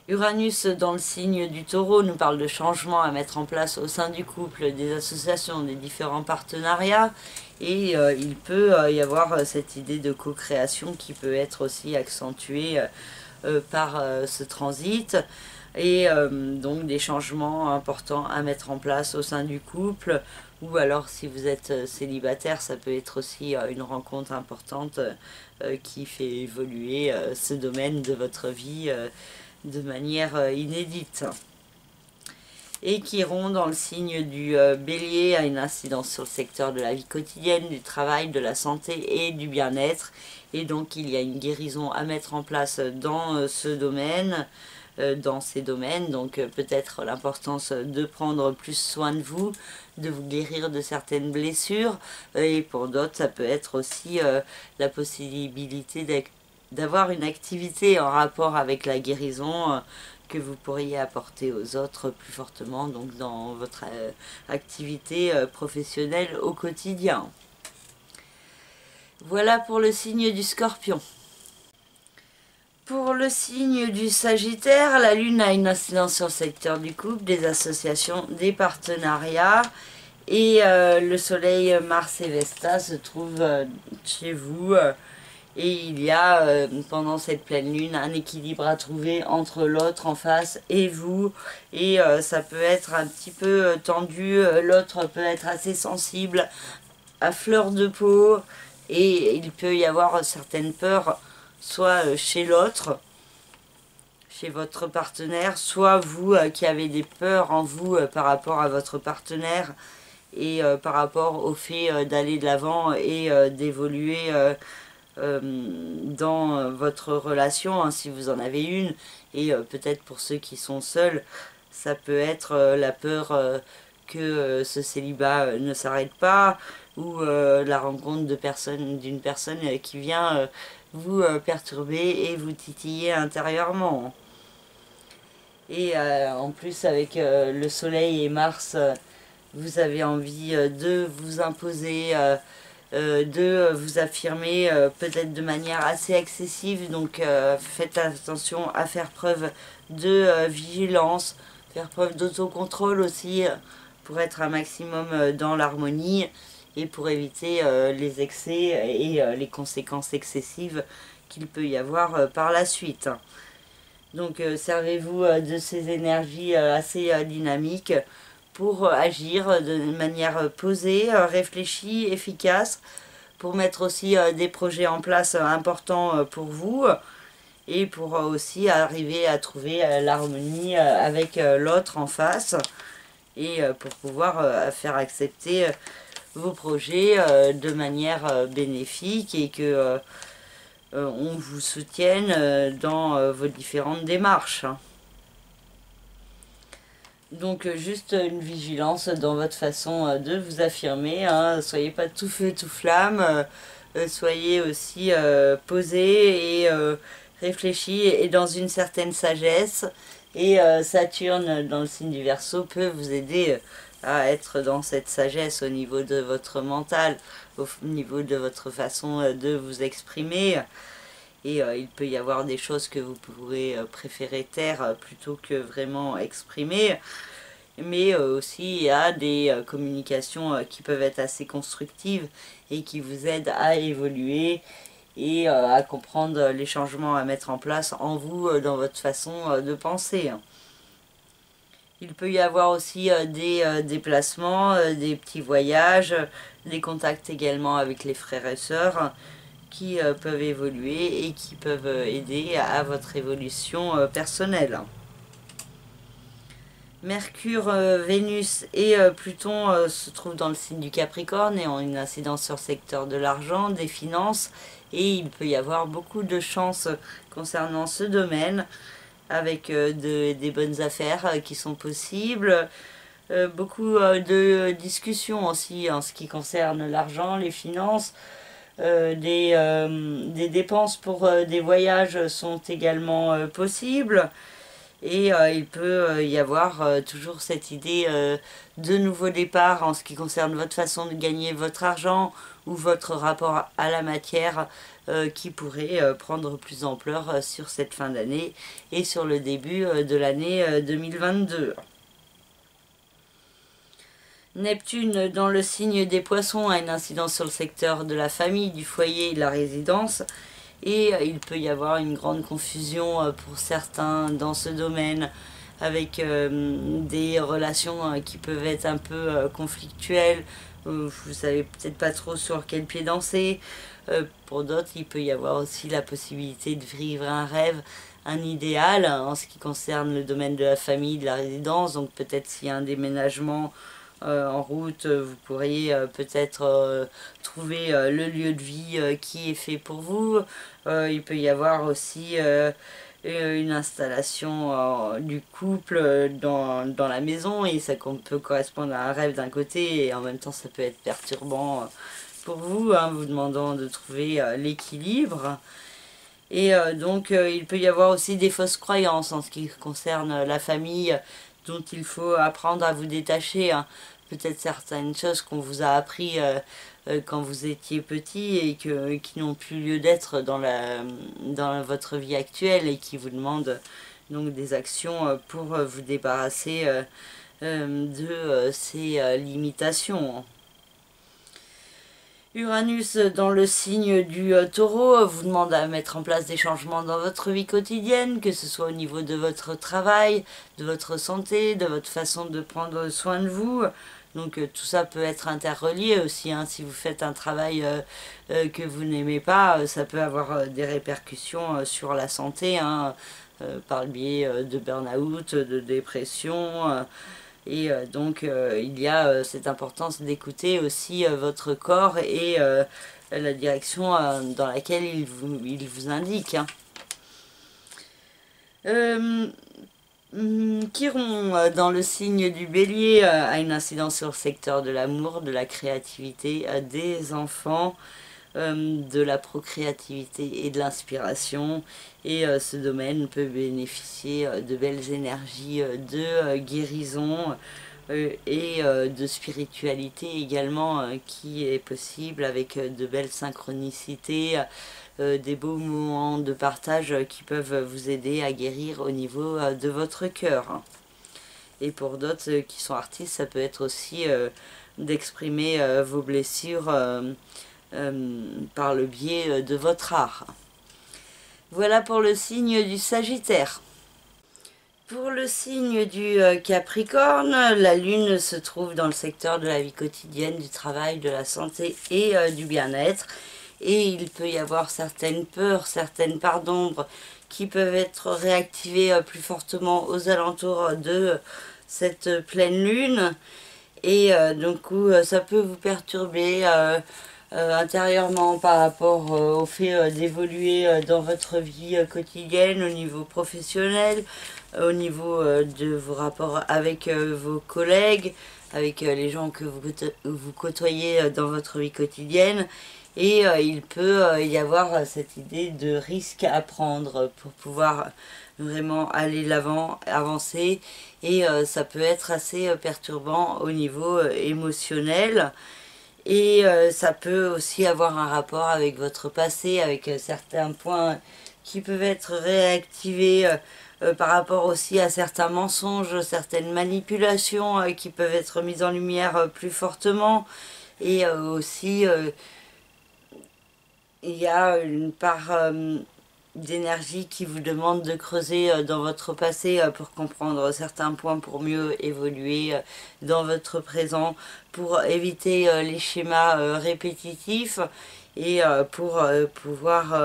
Uranus dans le signe du Taureau nous parle de changements à mettre en place au sein du couple, des associations, des différents partenariats, et il peut y avoir cette idée de co-création qui peut être aussi accentuée par ce transit, et donc des changements importants à mettre en place au sein du couple, ou alors si vous êtes célibataire, ça peut être aussi une rencontre importante qui fait évoluer ce domaine de votre vie de manière inédite. Et Chiron dans le signe du Bélier a une incidence sur le secteur de la vie quotidienne, du travail, de la santé et du bien-être, et donc il y a une guérison à mettre en place dans ce domaine, dans ces domaines, donc peut-être l'importance de prendre plus soin de vous guérir de certaines blessures, et pour d'autres ça peut être aussi la possibilité d'avoir une activité en rapport avec la guérison que vous pourriez apporter aux autres plus fortement, donc dans votre activité professionnelle au quotidien. Voilà pour le signe du Scorpion. Pour le signe du Sagittaire, la Lune a une incidence sur le secteur du couple, des associations, des partenariats, et le Soleil, Mars et Vesta se trouvent chez vous. Et il y a pendant cette pleine lune un équilibre à trouver entre l'autre en face et vous. Et ça peut être un petit peu tendu, l'autre peut être assez sensible, à fleur de peau. Et il peut y avoir certaines peurs, soit chez l'autre, chez votre partenaire, soit vous qui avez des peurs en vous par rapport à votre partenaire. Et par rapport au fait d'aller de l'avant et d'évoluer dans votre relation, hein, si vous en avez une, et peut-être pour ceux qui sont seuls, ça peut être la peur que ce célibat ne s'arrête pas, ou la rencontre d'une personne qui vient vous perturber et vous titiller intérieurement. Et en plus avec le Soleil et Mars, vous avez envie de vous imposer, de vous affirmer peut-être de manière assez excessive, donc faites attention à faire preuve de vigilance, faire preuve d'autocontrôle aussi pour être un maximum dans l'harmonie et pour éviter les excès et les conséquences excessives qu'il peut y avoir par la suite. Donc servez-vous de ces énergies assez dynamiques pour agir de manière posée, réfléchie, efficace, pour mettre aussi des projets en place importants pour vous, et pour aussi arriver à trouver l'harmonie avec l'autre en face, et pour pouvoir faire accepter vos projets de manière bénéfique, et que on vous soutienne dans vos différentes démarches. Donc juste une vigilance dans votre façon de vous affirmer, hein. Soyez pas tout feu tout flamme, soyez aussi posé et réfléchi et dans une certaine sagesse. Et Saturne dans le signe du Verseau peut vous aider à être dans cette sagesse au niveau de votre mental, au niveau de votre façon de vous exprimer. et il peut y avoir des choses que vous pourrez préférer taire plutôt que vraiment exprimer. Mais aussi il y a des communications qui peuvent être assez constructives et qui vous aident à évoluer et à comprendre les changements à mettre en place en vous dans votre façon de penser. Il peut y avoir aussi des déplacements, des petits voyages, des contacts également avec les frères et sœurs qui peuvent évoluer et qui peuvent aider à votre évolution personnelle. Mercure, Vénus et Pluton se trouvent dans le signe du Capricorne et ont une incidence sur le secteur de l'argent, des finances, et il peut y avoir beaucoup de chances concernant ce domaine avec des bonnes affaires qui sont possibles, beaucoup de discussions aussi en ce qui concerne l'argent, les finances, des dépenses pour des voyages sont également possibles. Et il peut y avoir toujours cette idée de nouveau départ en ce qui concerne votre façon de gagner votre argent ou votre rapport à la matière qui pourrait prendre plus d'ampleur sur cette fin d'année et sur le début de l'année 2022. Neptune dans le signe des Poissons a une incidence sur le secteur de la famille, du foyer et de la résidence. Et il peut y avoir une grande confusion pour certains dans ce domaine avec des relations qui peuvent être un peu conflictuelles. Vous savez peut-être pas trop sur quel pied danser. Pour d'autres, il peut y avoir aussi la possibilité de vivre un rêve, un idéal en ce qui concerne le domaine de la famille, de la résidence. Donc peut-être s'il y a un déménagement en route, vous pourriez peut-être trouver le lieu de vie qui est fait pour vous. Il peut y avoir aussi une installation du couple dans la maison et ça peut correspondre à un rêve d'un côté et en même temps ça peut être perturbant pour vous, hein, vous demandant de trouver l'équilibre. Et donc il peut y avoir aussi des fausses croyances en ce qui concerne la famille dont il faut apprendre à vous détacher, hein. Peut-être certaines choses qu'on vous a appris quand vous étiez petit et qui n'ont plus lieu d'être dans votre vie actuelle et qui vous demandent donc des actions pour vous débarrasser de ces limitations. Uranus dans le signe du Taureau vous demande à mettre en place des changements dans votre vie quotidienne, que ce soit au niveau de votre travail, de votre santé, de votre façon de prendre soin de vous. Donc tout ça peut être interrelié aussi, hein. Si vous faites un travail que vous n'aimez pas, ça peut avoir des répercussions sur la santé, hein, par le biais de burn-out, de dépression. Et donc il y a cette importance d'écouter aussi votre corps et la direction dans laquelle il vous indique, hein. Chiron dans le signe du Bélier a une incidence sur le secteur de l'amour, de la créativité, des enfants, de la procréativité et de l'inspiration. Et ce domaine peut bénéficier de belles énergies de guérison et de spiritualité également qui est possible avec de belles synchronicités, des beaux moments de partage qui peuvent vous aider à guérir au niveau de votre cœur. Et pour d'autres qui sont artistes, ça peut être aussi d'exprimer vos blessures par le biais de votre art. Voilà pour le signe du Sagittaire. Pour le signe du Capricorne, la Lune se trouve dans le secteur de la vie quotidienne, du travail, de la santé et du bien-être. Et il peut y avoir certaines peurs, certaines parts d'ombre qui peuvent être réactivées plus fortement aux alentours de cette pleine Lune. Et du coup, ça peut vous perturber intérieurement par rapport au fait d'évoluer dans votre vie quotidienne, au niveau professionnel, au niveau de vos rapports avec vos collègues, avec les gens que vous côtoyez dans votre vie quotidienne. Et il peut y avoir cette idée de risque à prendre pour pouvoir vraiment aller de l'avant, avancer. Et ça peut être assez perturbant au niveau émotionnel. Et ça peut aussi avoir un rapport avec votre passé, avec certains points qui peuvent être réactivés par rapport aussi à certains mensonges, certaines manipulations qui peuvent être mises en lumière plus fortement. Et aussi, il y a une part d'énergie qui vous demande de creuser dans votre passé pour comprendre certains points, pour mieux évoluer dans votre présent, pour éviter les schémas répétitifs et pour pouvoir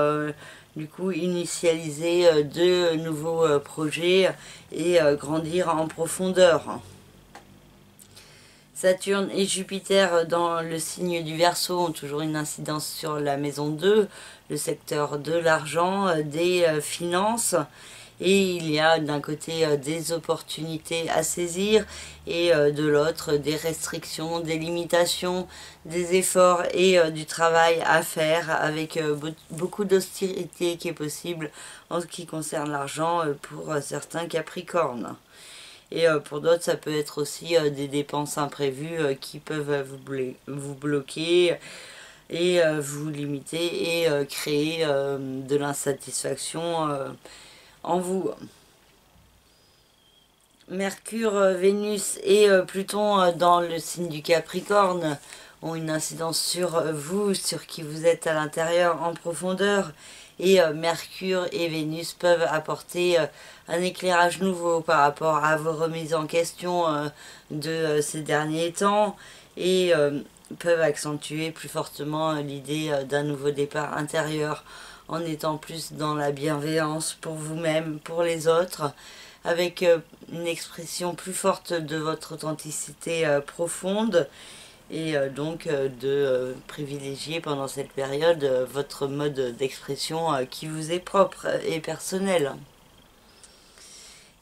du coup initialiser de nouveaux projets et grandir en profondeur. Saturne et Jupiter dans le signe du Verseau ont toujours une incidence sur la maison 2, le secteur de l'argent, des finances. Et il y a d'un côté des opportunités à saisir et de l'autre des restrictions, des limitations, des efforts et du travail à faire avec beaucoup d'austérité qui est possible en ce qui concerne l'argent pour certains Capricornes. Et pour d'autres, ça peut être aussi des dépenses imprévues qui peuvent vous bloquer et vous limiter et créer de l'insatisfaction en vous. Mercure, Vénus et Pluton dans le signe du Capricorne ont une incidence sur vous, sur qui vous êtes à l'intérieur en profondeur. Et Mercure et Vénus peuvent apporter un éclairage nouveau par rapport à vos remises en question de ces derniers temps et peuvent accentuer plus fortement l'idée d'un nouveau départ intérieur en étant plus dans la bienveillance pour vous-même, pour les autres, avec une expression plus forte de votre authenticité profonde et donc de privilégier pendant cette période votre mode d'expression qui vous est propre et personnel.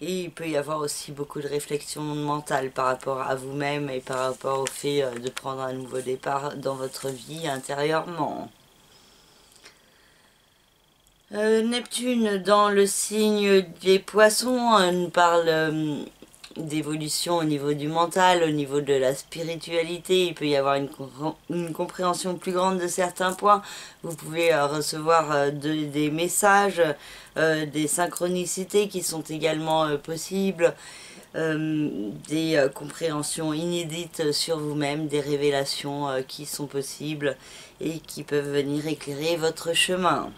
Et il peut y avoir aussi beaucoup de réflexion mentale par rapport à vous-même et par rapport au fait de prendre un nouveau départ dans votre vie intérieurement. Neptune dans le signe des Poissons nous parle d'évolution au niveau du mental, au niveau de la spiritualité. Il peut y avoir une compréhension plus grande de certains points. Vous pouvez recevoir des messages, des synchronicités qui sont également possibles, des compréhensions inédites sur vous-même, des révélations qui sont possibles et qui peuvent venir éclairer votre chemin.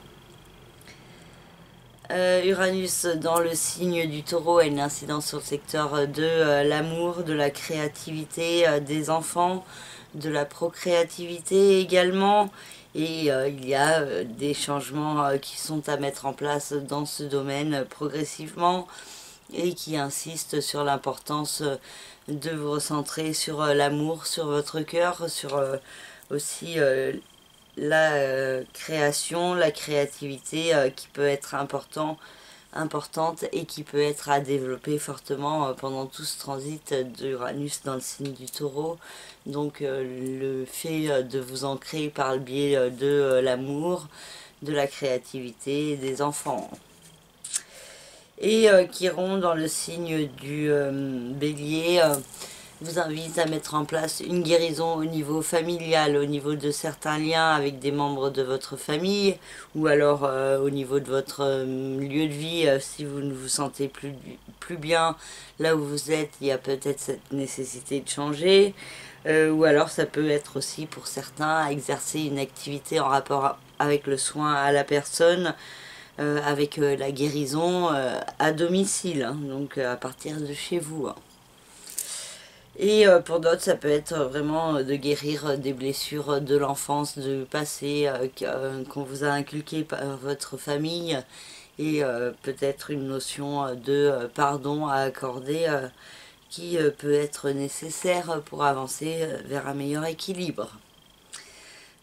Uranus dans le signe du Taureau a une incidence sur le secteur de l'amour, de la créativité des enfants, de la procréativité également. Et il y a des changements qui sont à mettre en place dans ce domaine progressivement et qui insistent sur l'importance de vous recentrer sur l'amour, sur votre cœur, sur aussi la création, la créativité qui peut être importante et qui peut être à développer fortement pendant tout ce transit d'Uranus dans le signe du Taureau. Donc le fait de vous ancrer par le biais de l'amour, de la créativité des enfants. Et Chiron dans le signe du Bélier vous invite à mettre en place une guérison au niveau familial, au niveau de certains liens avec des membres de votre famille, ou alors au niveau de votre lieu de vie, si vous ne vous sentez plus bien là où vous êtes, il y a peut-être cette nécessité de changer, ou alors ça peut être aussi pour certains exercer une activité en rapport avec le soin à la personne, avec la guérison à domicile, hein, donc à partir de chez vous. Hein. Et pour d'autres, ça peut être vraiment de guérir des blessures de l'enfance, du passé, qu'on vous a inculqué par votre famille, et peut-être une notion de pardon à accorder qui peut être nécessaire pour avancer vers un meilleur équilibre.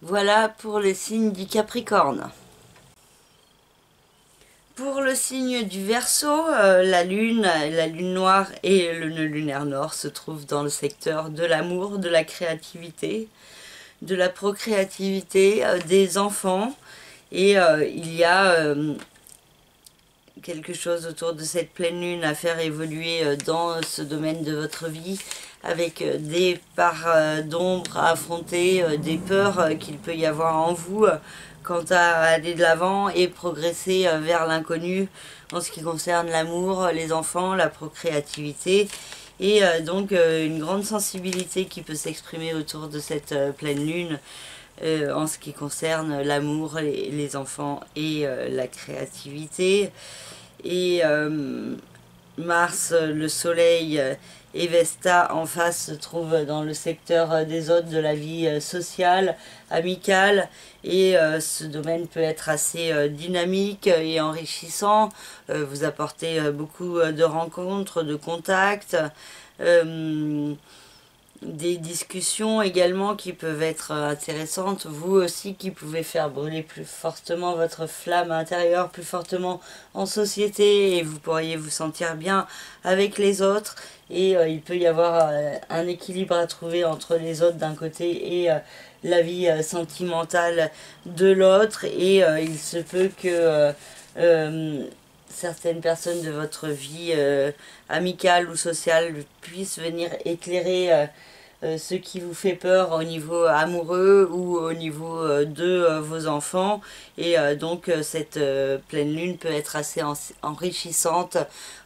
Voilà pour les signes du Capricorne. Pour le signe du Verseau, la lune noire et le nœud lunaire nord se trouvent dans le secteur de l'amour, de la créativité, de la procréativité, des enfants. Et il y a quelque chose autour de cette pleine lune à faire évoluer dans ce domaine de votre vie, avec des parts d'ombre à affronter, des peurs qu'il peut y avoir en vous quant à aller de l'avant et progresser vers l'inconnu en ce qui concerne l'amour, les enfants, la procréativité et donc une grande sensibilité qui peut s'exprimer autour de cette pleine lune en ce qui concerne l'amour, les enfants et la créativité. Et Mars, le soleil et Vesta en face se trouvent dans le secteur des autres, de la vie sociale, amicale, et ce domaine peut être assez dynamique et enrichissant, vous apportez beaucoup de rencontres, de contacts, des discussions également qui peuvent être intéressantes, vous aussi qui pouvez faire brûler plus fortement votre flamme intérieure, plus fortement en société, et vous pourriez vous sentir bien avec les autres, et il peut y avoir un équilibre à trouver entre les autres d'un côté et la vie sentimentale de l'autre, et il se peut que certaines personnes de votre vie amicale ou sociale puissent venir éclairer ce qui vous fait peur au niveau amoureux ou au niveau de vos enfants, et donc cette pleine lune peut être assez enrichissante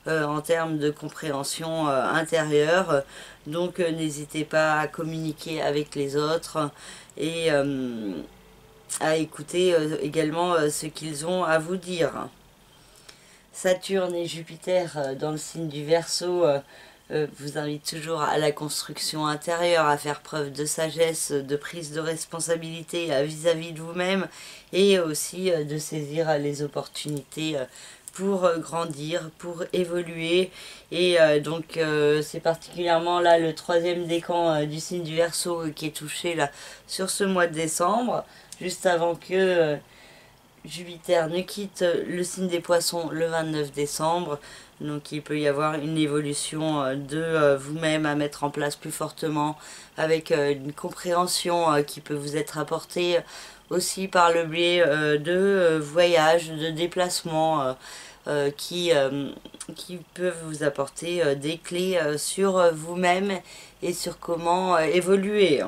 en termes de compréhension intérieure, donc n'hésitez pas à communiquer avec les autres et à écouter également ce qu'ils ont à vous dire. Saturne et Jupiter dans le signe du Verseau vous invitent toujours à la construction intérieure, à faire preuve de sagesse, de prise de responsabilité vis-à-vis de vous-même, et aussi de saisir les opportunités pour grandir, pour évoluer. Et donc c'est particulièrement là le troisième décan du signe du Verseau qui est touché là sur ce mois de décembre, juste avant que Jupiter ne quitte le signe des Poissons le 29 décembre. Donc il peut y avoir une évolution de vous-même à mettre en place plus fortement, avec une compréhension qui peut vous être apportée aussi par le biais de voyages, de déplacements qui peuvent vous apporter des clés sur vous-même et sur comment évoluer.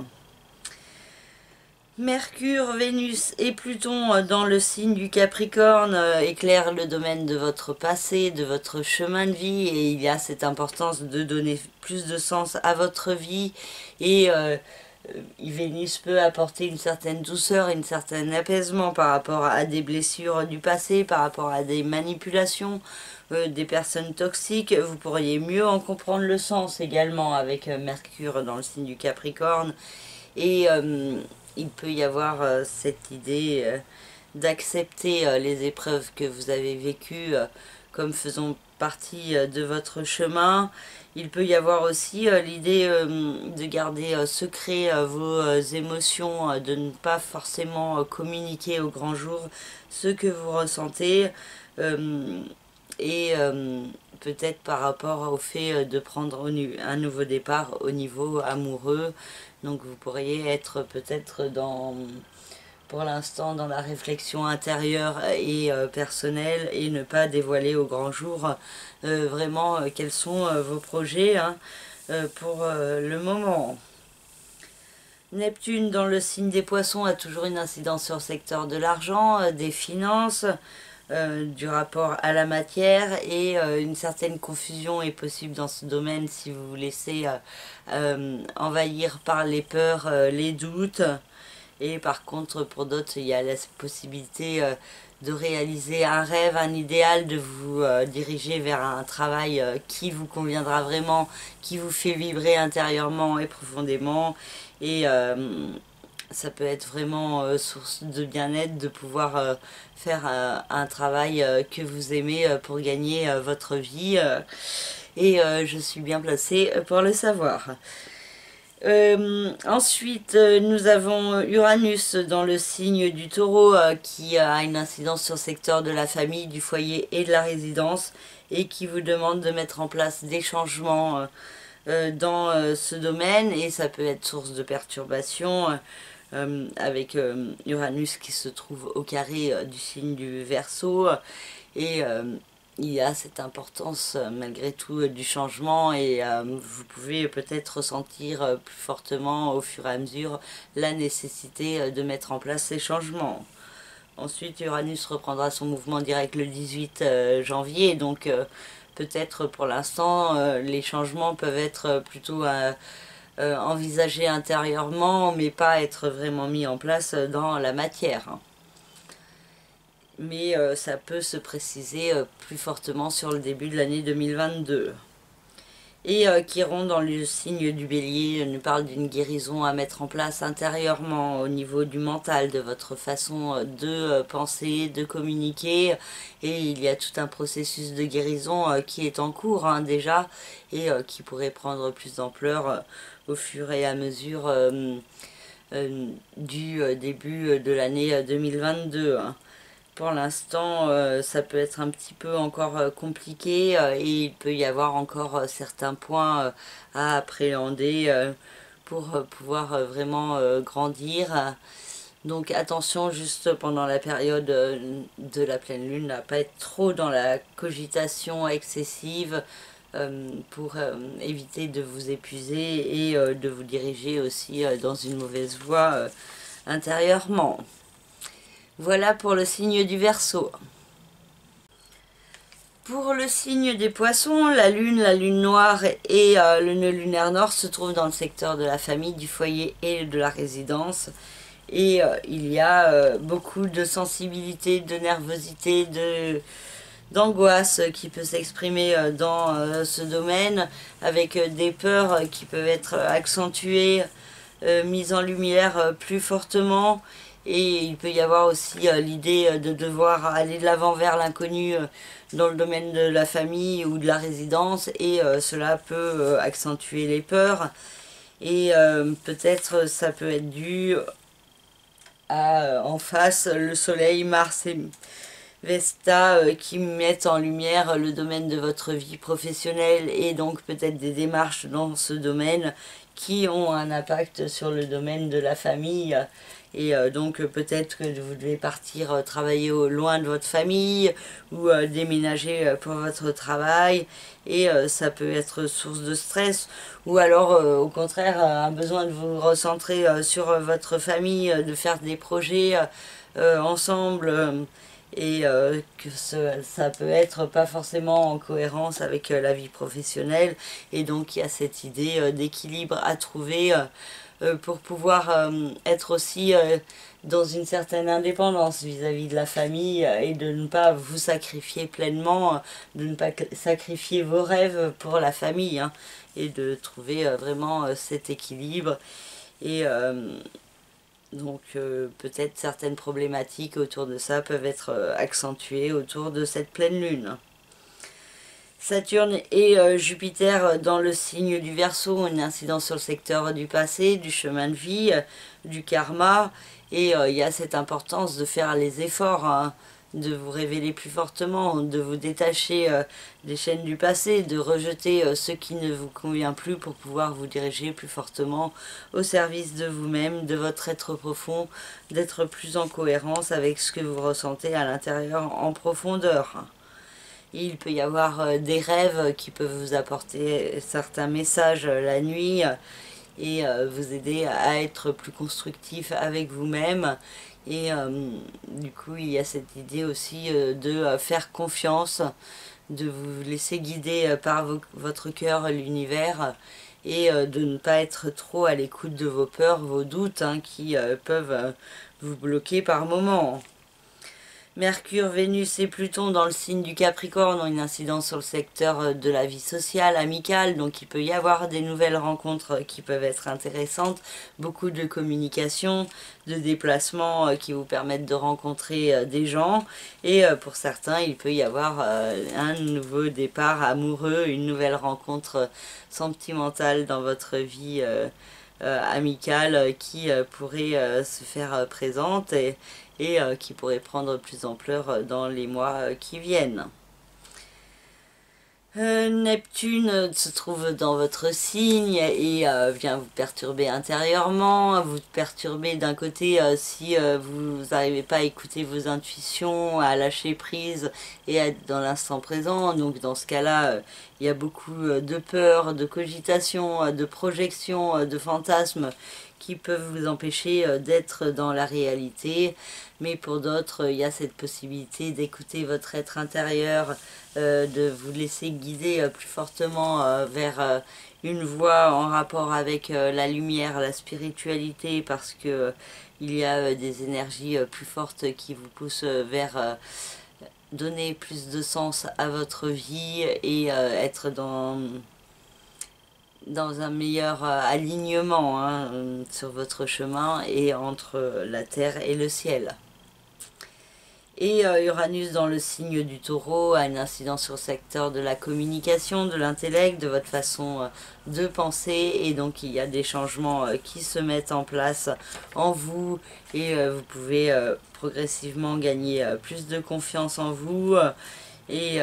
Mercure, Vénus et Pluton dans le signe du Capricorne éclairent le domaine de votre passé, de votre chemin de vie, et il y a cette importance de donner plus de sens à votre vie, et Vénus peut apporter une certaine douceur, un certain apaisement par rapport à des blessures du passé, par rapport à des manipulations, des personnes toxiques. Vous pourriez mieux en comprendre le sens également avec Mercure dans le signe du Capricorne, et il peut y avoir cette idée d'accepter les épreuves que vous avez vécues comme faisant partie de votre chemin. Il peut y avoir aussi l'idée de garder secret vos émotions, de ne pas forcément communiquer au grand jour ce que vous ressentez, et peut-être par rapport au fait de prendre un nouveau départ au niveau amoureux. Donc vous pourriez être peut-être pour l'instant dans la réflexion intérieure et personnelle, et ne pas dévoiler au grand jour vraiment quels sont vos projets pour le moment. Neptune dans le signe des Poissons a toujours une incidence sur le secteur de l'argent, des finances, du rapport à la matière, et une certaine confusion est possible dans ce domaine si vous vous laissez envahir par les peurs, les doutes. Et par contre, pour d'autres, il y a la possibilité de réaliser un rêve, un idéal, de vous diriger vers un travail qui vous conviendra vraiment, qui vous fait vibrer intérieurement et profondément. Et ça peut être vraiment source de bien-être de pouvoir faire un travail que vous aimez pour gagner votre vie. Et je suis bien placée pour le savoir. Ensuite, nous avons Uranus dans le signe du Taureau qui a une incidence sur le secteur de la famille, du foyer et de la résidence, et qui vous demande de mettre en place des changements dans ce domaine, et ça peut être source de perturbation avec Uranus qui se trouve au carré du signe du Verseau, et il y a cette importance malgré tout du changement et vous pouvez peut-être ressentir plus fortement au fur et à mesure la nécessité de mettre en place ces changements. Ensuite, Uranus reprendra son mouvement direct le 18 janvier, donc peut-être pour l'instant les changements peuvent être plutôt envisagés intérieurement, mais pas être vraiment mis en place dans la matière. Mais ça peut se préciser plus fortement sur le début de l'année 2022. Et Chiron, dans le signe du Bélier, nous parle d'une guérison à mettre en place intérieurement au niveau du mental, de votre façon de penser, de communiquer. Et il y a tout un processus de guérison qui est en cours déjà et qui pourrait prendre plus d'ampleur au fur et à mesure du début de l'année 2022. Pour l'instant, ça peut être un petit peu encore compliqué et il peut y avoir encore certains points à appréhender pour pouvoir vraiment grandir. Donc attention juste pendant la période de la pleine lune, à pas être trop dans la cogitation excessive pour éviter de vous épuiser et de vous diriger aussi dans une mauvaise voie intérieurement. Voilà pour le signe du Verseau. Pour le signe des Poissons, la lune noire et le nœud lunaire nord se trouvent dans le secteur de la famille, du foyer et de la résidence. Et il y a beaucoup de sensibilité, de nervosité, d'angoisse qui peut s'exprimer dans ce domaine, avec des peurs qui peuvent être accentuées, mises en lumière plus fortement. Et il peut y avoir aussi l'idée de devoir aller de l'avant vers l'inconnu dans le domaine de la famille ou de la résidence, et cela peut accentuer les peurs. Et peut-être ça peut être dû à en face le soleil, Mars et Vesta qui mettent en lumière le domaine de votre vie professionnelle et donc peut-être des démarches dans ce domaine qui ont un impact sur le domaine de la famille. Et donc peut-être que vous devez partir travailler loin de votre famille ou déménager pour votre travail, et ça peut être source de stress, ou alors au contraire un besoin de vous recentrer sur votre famille, de faire des projets ensemble, et que ça peut être pas forcément en cohérence avec la vie professionnelle, et donc il y a cette idée d'équilibre à trouver pour pouvoir être aussi dans une certaine indépendance vis-à-vis de la famille, et de ne pas vous sacrifier pleinement, de ne pas sacrifier vos rêves pour la famille, et de trouver vraiment cet équilibre. Et donc peut-être certaines problématiques autour de ça peuvent être accentuées autour de cette pleine lune. Saturne et Jupiter dans le signe du Verseau ont une incidence sur le secteur du passé, du chemin de vie, du karma, et il y a cette importance de faire les efforts, de vous révéler plus fortement, de vous détacher des chaînes du passé, de rejeter ce qui ne vous convient plus pour pouvoir vous diriger plus fortement au service de vous-même, de votre être profond, d'être plus en cohérence avec ce que vous ressentez à l'intérieur en profondeur. Il peut y avoir des rêves qui peuvent vous apporter certains messages la nuit et vous aider à être plus constructif avec vous-même. Et du coup, il y a cette idée aussi de faire confiance, de vous laisser guider par votre cœur, l'univers, et de ne pas être trop à l'écoute de vos peurs, vos doutes qui peuvent vous bloquer par moments. Mercure, Vénus et Pluton dans le signe du Capricorne ont une incidence sur le secteur de la vie sociale, amicale, donc il peut y avoir des nouvelles rencontres qui peuvent être intéressantes, beaucoup de communication, de déplacements qui vous permettent de rencontrer des gens, et pour certains il peut y avoir un nouveau départ amoureux, une nouvelle rencontre sentimentale dans votre vie amicale qui pourrait se faire présente, et qui pourrait prendre plus d'ampleur dans les mois qui viennent. Neptune se trouve dans votre signe et vient vous perturber intérieurement, vous perturber d'un côté si vous n'arrivez pas à écouter vos intuitions, à lâcher prise et à être dans l'instant présent. Donc dans ce cas-là, il y a beaucoup de peur, de cogitation, de projection, de fantasmes qui peuvent vous empêcher d'être dans la réalité. Mais pour d'autres, il y a cette possibilité d'écouter votre être intérieur, de vous laisser guider plus fortement vers une voie en rapport avec la lumière, la spiritualité, parce que il y a des énergies plus fortes qui vous poussent vers donner plus de sens à votre vie et être dans un meilleur alignement sur votre chemin et entre la terre et le ciel. Et Uranus dans le signe du Taureau a une incidence sur le secteur de la communication, de l'intellect, de votre façon de penser. Et donc il y a des changements qui se mettent en place en vous. Et vous pouvez progressivement gagner plus de confiance en vous. Et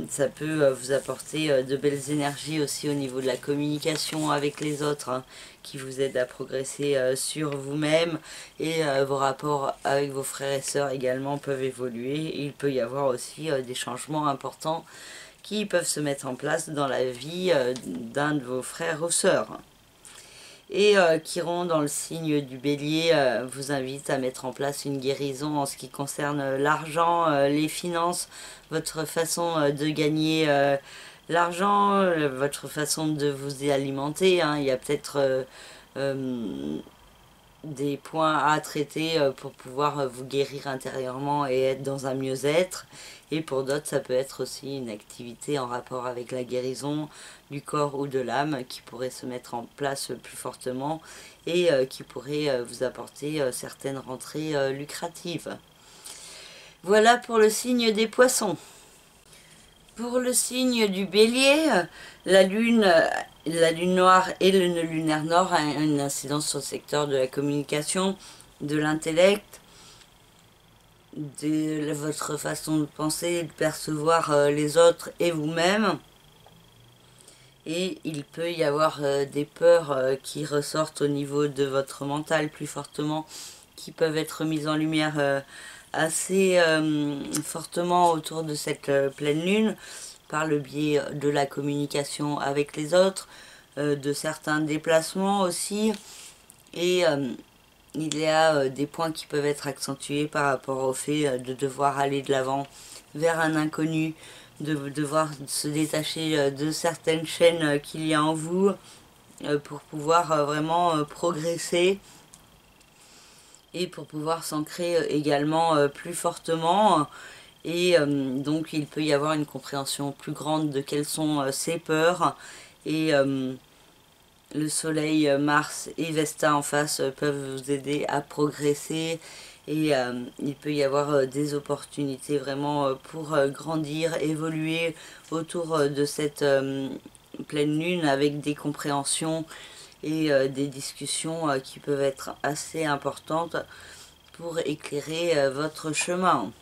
ça peut vous apporter de belles énergies aussi au niveau de la communication avec les autres, qui vous aident à progresser sur vous-même. Et vos rapports avec vos frères et sœurs également peuvent évoluer. Et il peut y avoir aussi des changements importants qui peuvent se mettre en place dans la vie d'un de vos frères ou sœurs. Et Chiron dans le signe du Bélier vous invite à mettre en place une guérison en ce qui concerne l'argent, les finances, votre façon de gagner l'argent, votre façon de vous y alimenter. Il y a peut-être des points à traiter pour pouvoir vous guérir intérieurement et être dans un mieux-être. Et pour d'autres, ça peut être aussi une activité en rapport avec la guérison du corps ou de l'âme qui pourrait se mettre en place plus fortement et qui pourrait vous apporter certaines rentrées lucratives. Voilà pour le signe des Poissons. Pour le signe du Bélier, la lune noire et le nœud lunaire nord a une incidence sur le secteur de la communication, de l'intellect, de votre façon de penser, de percevoir les autres et vous-même. Et il peut y avoir des peurs qui ressortent au niveau de votre mental plus fortement, qui peuvent être mises en lumière assez fortement autour de cette pleine lune, par le biais de la communication avec les autres, de certains déplacements aussi, et il y a des points qui peuvent être accentués par rapport au fait de devoir aller de l'avant vers un inconnu, de devoir se détacher de certaines chaînes qu'il y a en vous pour pouvoir vraiment progresser et pour pouvoir s'ancrer également plus fortement. Et donc il peut y avoir une compréhension plus grande de quelles sont ces peurs. Et le soleil, Mars et Vesta en face peuvent vous aider à progresser. Et il peut y avoir des opportunités vraiment pour grandir, évoluer autour de cette pleine lune avec des compréhensions et des discussions qui peuvent être assez importantes pour éclairer votre chemin.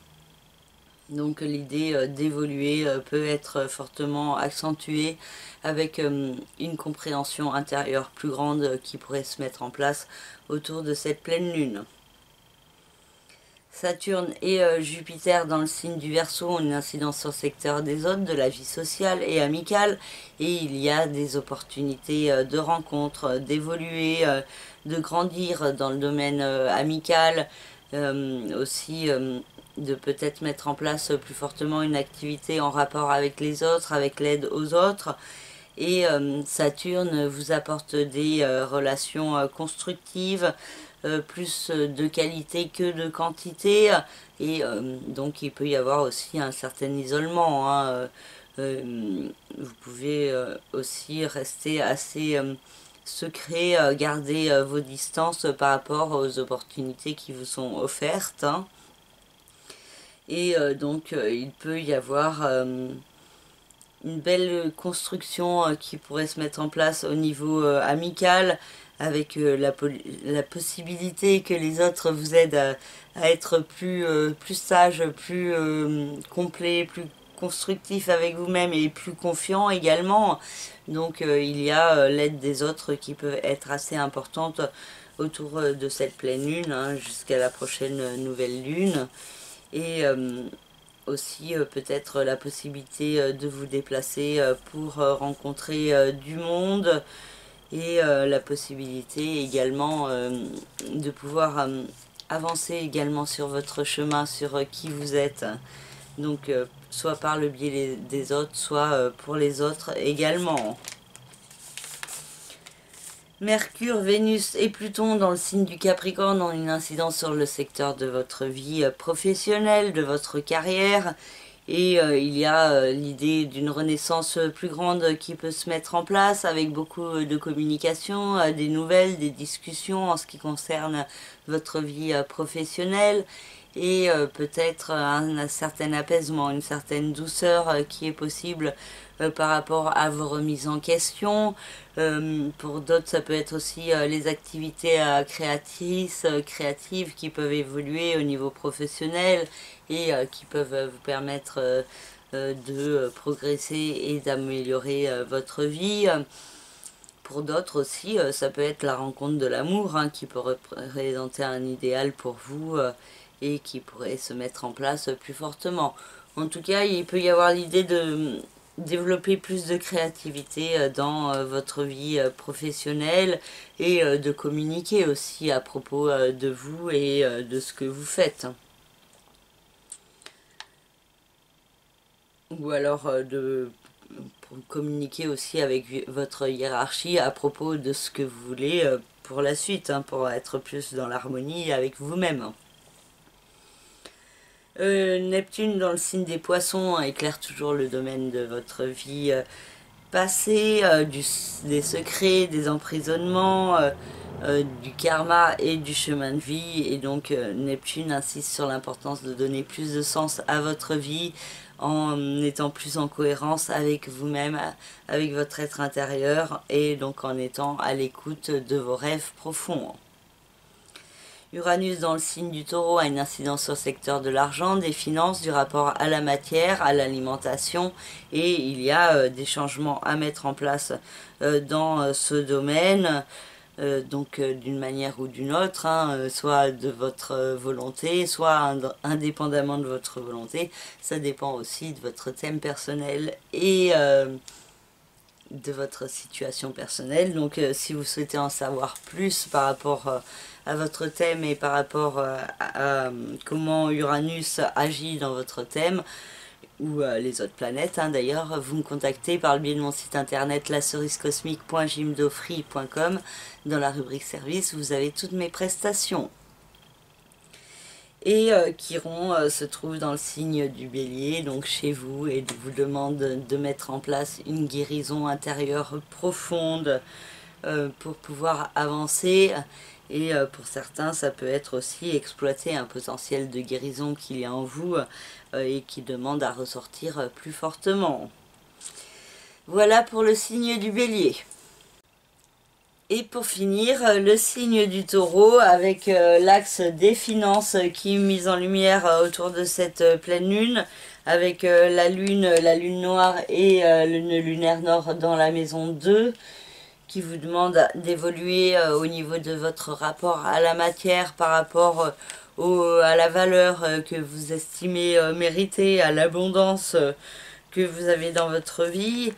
Donc l'idée d'évoluer peut être fortement accentuée avec une compréhension intérieure plus grande qui pourrait se mettre en place autour de cette pleine lune. Saturne et Jupiter dans le signe du Verseau ont une incidence sur le secteur des autres, de la vie sociale et amicale, et il y a des opportunités de rencontres, d'évoluer, de grandir dans le domaine amical, aussi de peut-être mettre en place plus fortement une activité en rapport avec les autres, avec l'aide aux autres. Et Saturne vous apporte des relations constructives, plus de qualité que de quantité, et donc il peut y avoir aussi un certain isolement. Vous pouvez aussi rester assez secret, garder vos distances par rapport aux opportunités qui vous sont offertes. Et donc il peut y avoir une belle construction qui pourrait se mettre en place au niveau amical, avec la possibilité que les autres vous aident à être plus sages, plus complets, plus constructif avec vous-même et plus confiant également. Donc il y a l'aide des autres qui peut être assez importante autour de cette pleine lune, hein, jusqu'à la prochaine nouvelle lune. Et aussi peut-être la possibilité de vous déplacer pour rencontrer du monde, et la possibilité également de pouvoir avancer également sur votre chemin, sur qui vous êtes. Donc soit par le biais des autres, soit pour les autres également. Mercure, Vénus et Pluton dans le signe du Capricorne ont une incidence sur le secteur de votre vie professionnelle, de votre carrière. Et il y a l'idée d'une renaissance plus grande qui peut se mettre en place avec beaucoup de communication, des nouvelles, des discussions en ce qui concerne votre vie professionnelle. Et peut-être un certain apaisement, une certaine douceur qui est possible par rapport à vos remises en question. Pour d'autres, ça peut être aussi les activités créatives qui peuvent évoluer au niveau professionnel et qui peuvent vous permettre de progresser et d'améliorer votre vie. Pour d'autres aussi, ça peut être la rencontre de l'amour, hein, qui peut représenter un idéal pour vous et qui pourrait se mettre en place plus fortement. En tout cas, il peut y avoir l'idée de développer plus de créativité dans votre vie professionnelle et de communiquer aussi à propos de vous et de ce que vous faites. Ou alors pour communiquer aussi avec votre hiérarchie à propos de ce que vous voulez pour la suite, hein, pour être plus dans l'harmonie avec vous-même. Neptune dans le signe des Poissons éclaire toujours le domaine de votre vie passée, des secrets, des emprisonnements, du karma et du chemin de vie. Et donc Neptune insiste sur l'importance de donner plus de sens à votre vie en étant plus en cohérence avec vous-même, avec votre être intérieur, et donc en étant à l'écoute de vos rêves profonds. Uranus dans le signe du Taureau a une incidence sur le secteur de l'argent, des finances, du rapport à la matière, à l'alimentation, et il y a des changements à mettre en place dans ce domaine, donc d'une manière ou d'une autre, hein, soit de votre volonté, soit indépendamment de votre volonté. Ça dépend aussi de votre thème personnel et de votre situation personnelle. Donc si vous souhaitez en savoir plus par rapport à votre thème et par rapport à comment Uranus agit dans votre thème, ou les autres planètes, hein, d'ailleurs, vous me contactez par le biais de mon site internet lacerisecosmique.jimdofree.com. Dans la rubrique service, vous avez toutes mes prestations. Et Chiron se trouve dans le signe du Bélier, donc chez vous, et vous demande de mettre en place une guérison intérieure profonde pour pouvoir avancer. Et pour certains, ça peut être aussi exploiter un potentiel de guérison qu'il y a en vous et qui demande à ressortir plus fortement. Voilà pour le signe du Bélier. Et pour finir, le signe du Taureau avec l'axe des finances qui est mis en lumière autour de cette pleine lune, avec la lune noire et le nœud lunaire nord dans la maison 2, qui vous demande d'évoluer au niveau de votre rapport à la matière par rapport à la valeur que vous estimez mériter, à l'abondance que vous avez dans votre vie,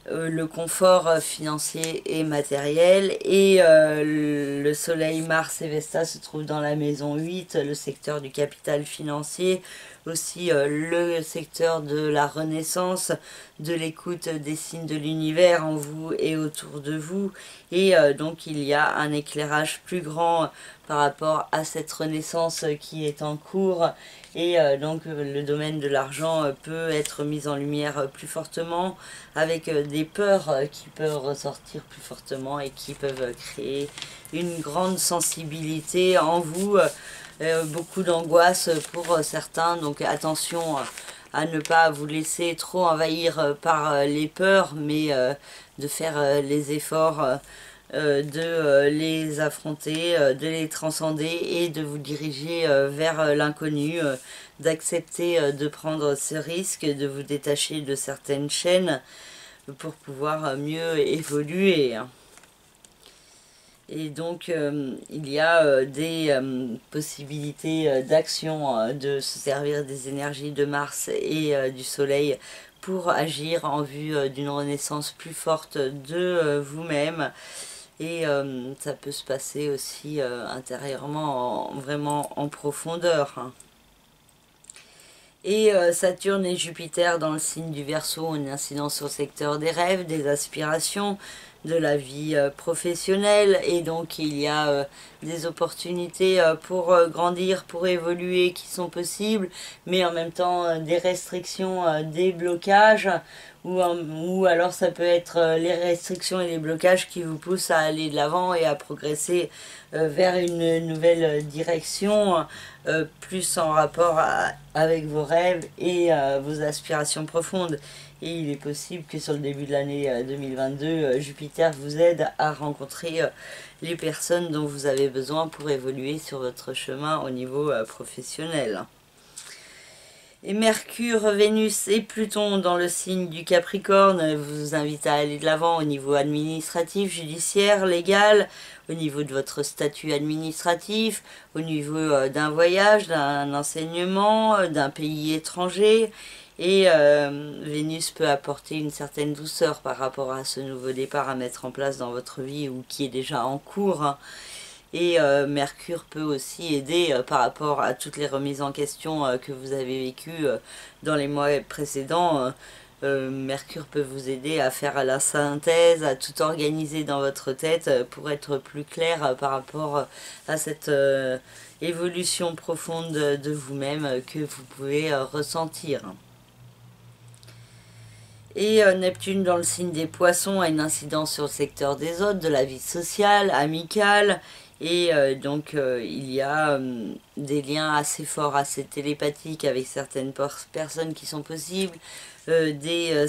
le confort financier et matériel. Et le soleil, Mars et Vesta se trouvent dans la maison 8, le secteur du capital financier, aussi le secteur de la renaissance, de l'écoute des signes de l'univers en vous et autour de vous. Et donc il y a un éclairage plus grand par rapport à cette renaissance qui est en cours. Et donc le domaine de l'argent peut être mis en lumière plus fortement, avec des peurs qui peuvent ressortir plus fortement et qui peuvent créer une grande sensibilité en vous, beaucoup d'angoisse pour certains. Donc attention à ne pas vous laisser trop envahir par les peurs, mais de faire les efforts de les affronter, de les transcender et de vous diriger vers l'inconnu, d'accepter de prendre ce risque, de vous détacher de certaines chaînes pour pouvoir mieux évoluer. Et donc il y a des possibilités d'action, de se servir des énergies de Mars et du Soleil pour agir en vue d'une renaissance plus forte de vous-même. Et ça peut se passer aussi intérieurement, vraiment en profondeur, hein. Et Saturne et Jupiter dans le signe du Verseau ont une incidence sur le secteur des rêves, des aspirations, de la vie professionnelle. Et donc il y a des opportunités pour grandir, pour évoluer qui sont possibles, mais en même temps des restrictions, des blocages, ou alors ça peut être les restrictions et les blocages qui vous poussent à aller de l'avant et à progresser vers une nouvelle direction, plus en rapport avec vos rêves et vos aspirations profondes. Et il est possible que sur le début de l'année 2022, Jupiter vous aide à rencontrer les personnes dont vous avez besoin pour évoluer sur votre chemin au niveau professionnel. Et Mercure, Vénus et Pluton dans le signe du Capricorne vous invitent à aller de l'avant au niveau administratif, judiciaire, légal, au niveau de votre statut administratif, au niveau d'un voyage, d'un enseignement, d'un pays étranger. Et Vénus peut apporter une certaine douceur par rapport à ce nouveau départ à mettre en place dans votre vie ou qui est déjà en cours, hein. Et Mercure peut aussi aider par rapport à toutes les remises en question que vous avez vécues dans les mois précédents. Mercure peut vous aider à faire la synthèse, à tout organiser dans votre tête pour être plus clair par rapport à cette évolution profonde de vous-même que vous pouvez ressentir. Et Neptune dans le signe des Poissons a une incidence sur le secteur des autres, de la vie sociale, amicale. Et donc il y a des liens assez forts, assez télépathiques avec certaines personnes qui sont possibles, des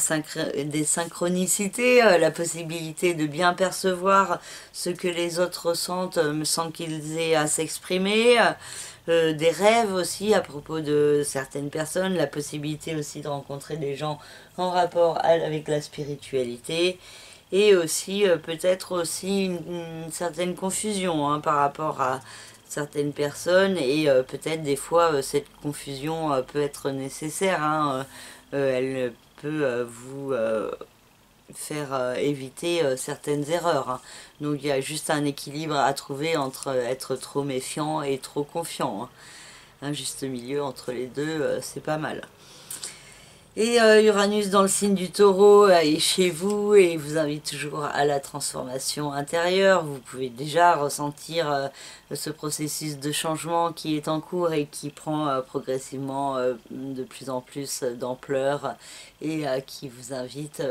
synchronicités, la possibilité de bien percevoir ce que les autres ressentent sans qu'ils aient à s'exprimer, des rêves aussi à propos de certaines personnes, la possibilité aussi de rencontrer des gens en rapport avec la spiritualité. Et aussi peut-être aussi une certaine confusion hein, par rapport à certaines personnes et peut-être des fois cette confusion peut être nécessaire, hein, elle peut vous faire éviter certaines erreurs, hein. Donc il y a juste un équilibre à trouver entre être trop méfiant et trop confiant, hein. Un juste milieu entre les deux, c'est pas mal. Et Uranus dans le signe du Taureau est chez vous et vous invite toujours à la transformation intérieure. Vous pouvez déjà ressentir ce processus de changement qui est en cours et qui prend progressivement de plus en plus d'ampleur et qui vous invite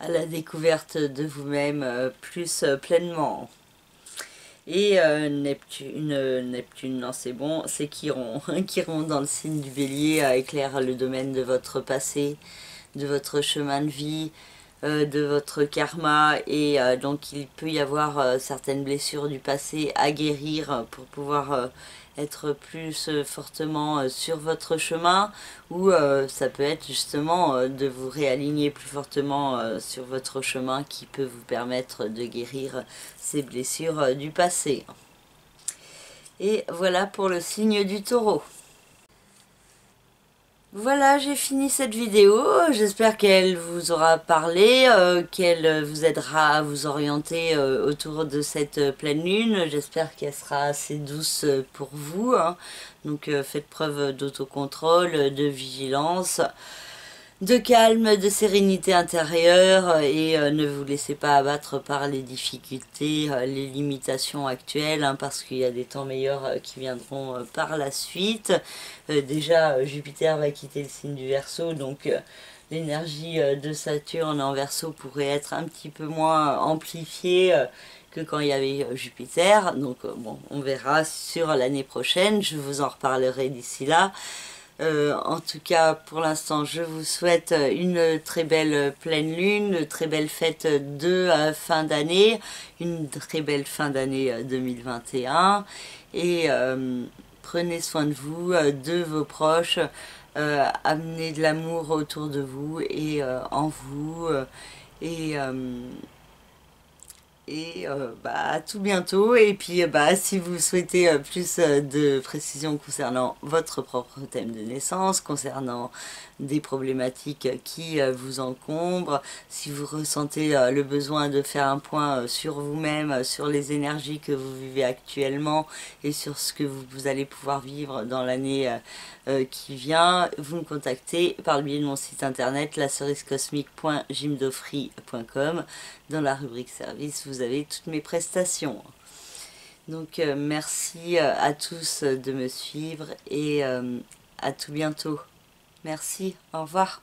à la découverte de vous-même plus pleinement. Et Neptune, non c'est bon, c'est Chiron. Chiron dans le signe du Bélier éclaire le domaine de votre passé, de votre chemin de vie, de votre karma. Et donc il peut y avoir certaines blessures du passé à guérir pour pouvoir être plus fortement sur votre chemin, ou ça peut être justement de vous réaligner plus fortement sur votre chemin qui peut vous permettre de guérir ces blessures du passé. Et voilà pour le signe du Taureau. Voilà, j'ai fini cette vidéo, j'espère qu'elle vous aura parlé, qu'elle vous aidera à vous orienter autour de cette pleine lune. J'espère qu'elle sera assez douce pour vous, hein. Donc faites preuve d'autocontrôle, de vigilance, de calme, de sérénité intérieure et ne vous laissez pas abattre par les difficultés, les limitations actuelles, hein, parce qu'il y a des temps meilleurs qui viendront par la suite. Déjà Jupiter va quitter le signe du Verseau, donc l'énergie de Saturne en Verseau pourrait être un petit peu moins amplifiée que quand il y avait Jupiter. Donc bon, on verra sur l'année prochaine, je vous en reparlerai d'ici là. En tout cas, pour l'instant, je vous souhaite une très belle pleine lune, de très belles fêtes de fin d'année, une très belle fin d'année 2021. Et prenez soin de vous, de vos proches, amenez de l'amour autour de vous et en vous. Et à tout bientôt. Et puis si vous souhaitez plus de précisions concernant votre propre thème de naissance, concernant des problématiques qui vous encombrent, si vous ressentez le besoin de faire un point sur vous-même, sur les énergies que vous vivez actuellement et sur ce que vous allez pouvoir vivre dans l'année qui vient, vous me contactez par le biais de mon site internet lacerisecosmique.jimdofree.com. Dans la rubrique service, vous avez toutes mes prestations. Donc merci à tous de me suivre et à tout bientôt. Merci, au revoir.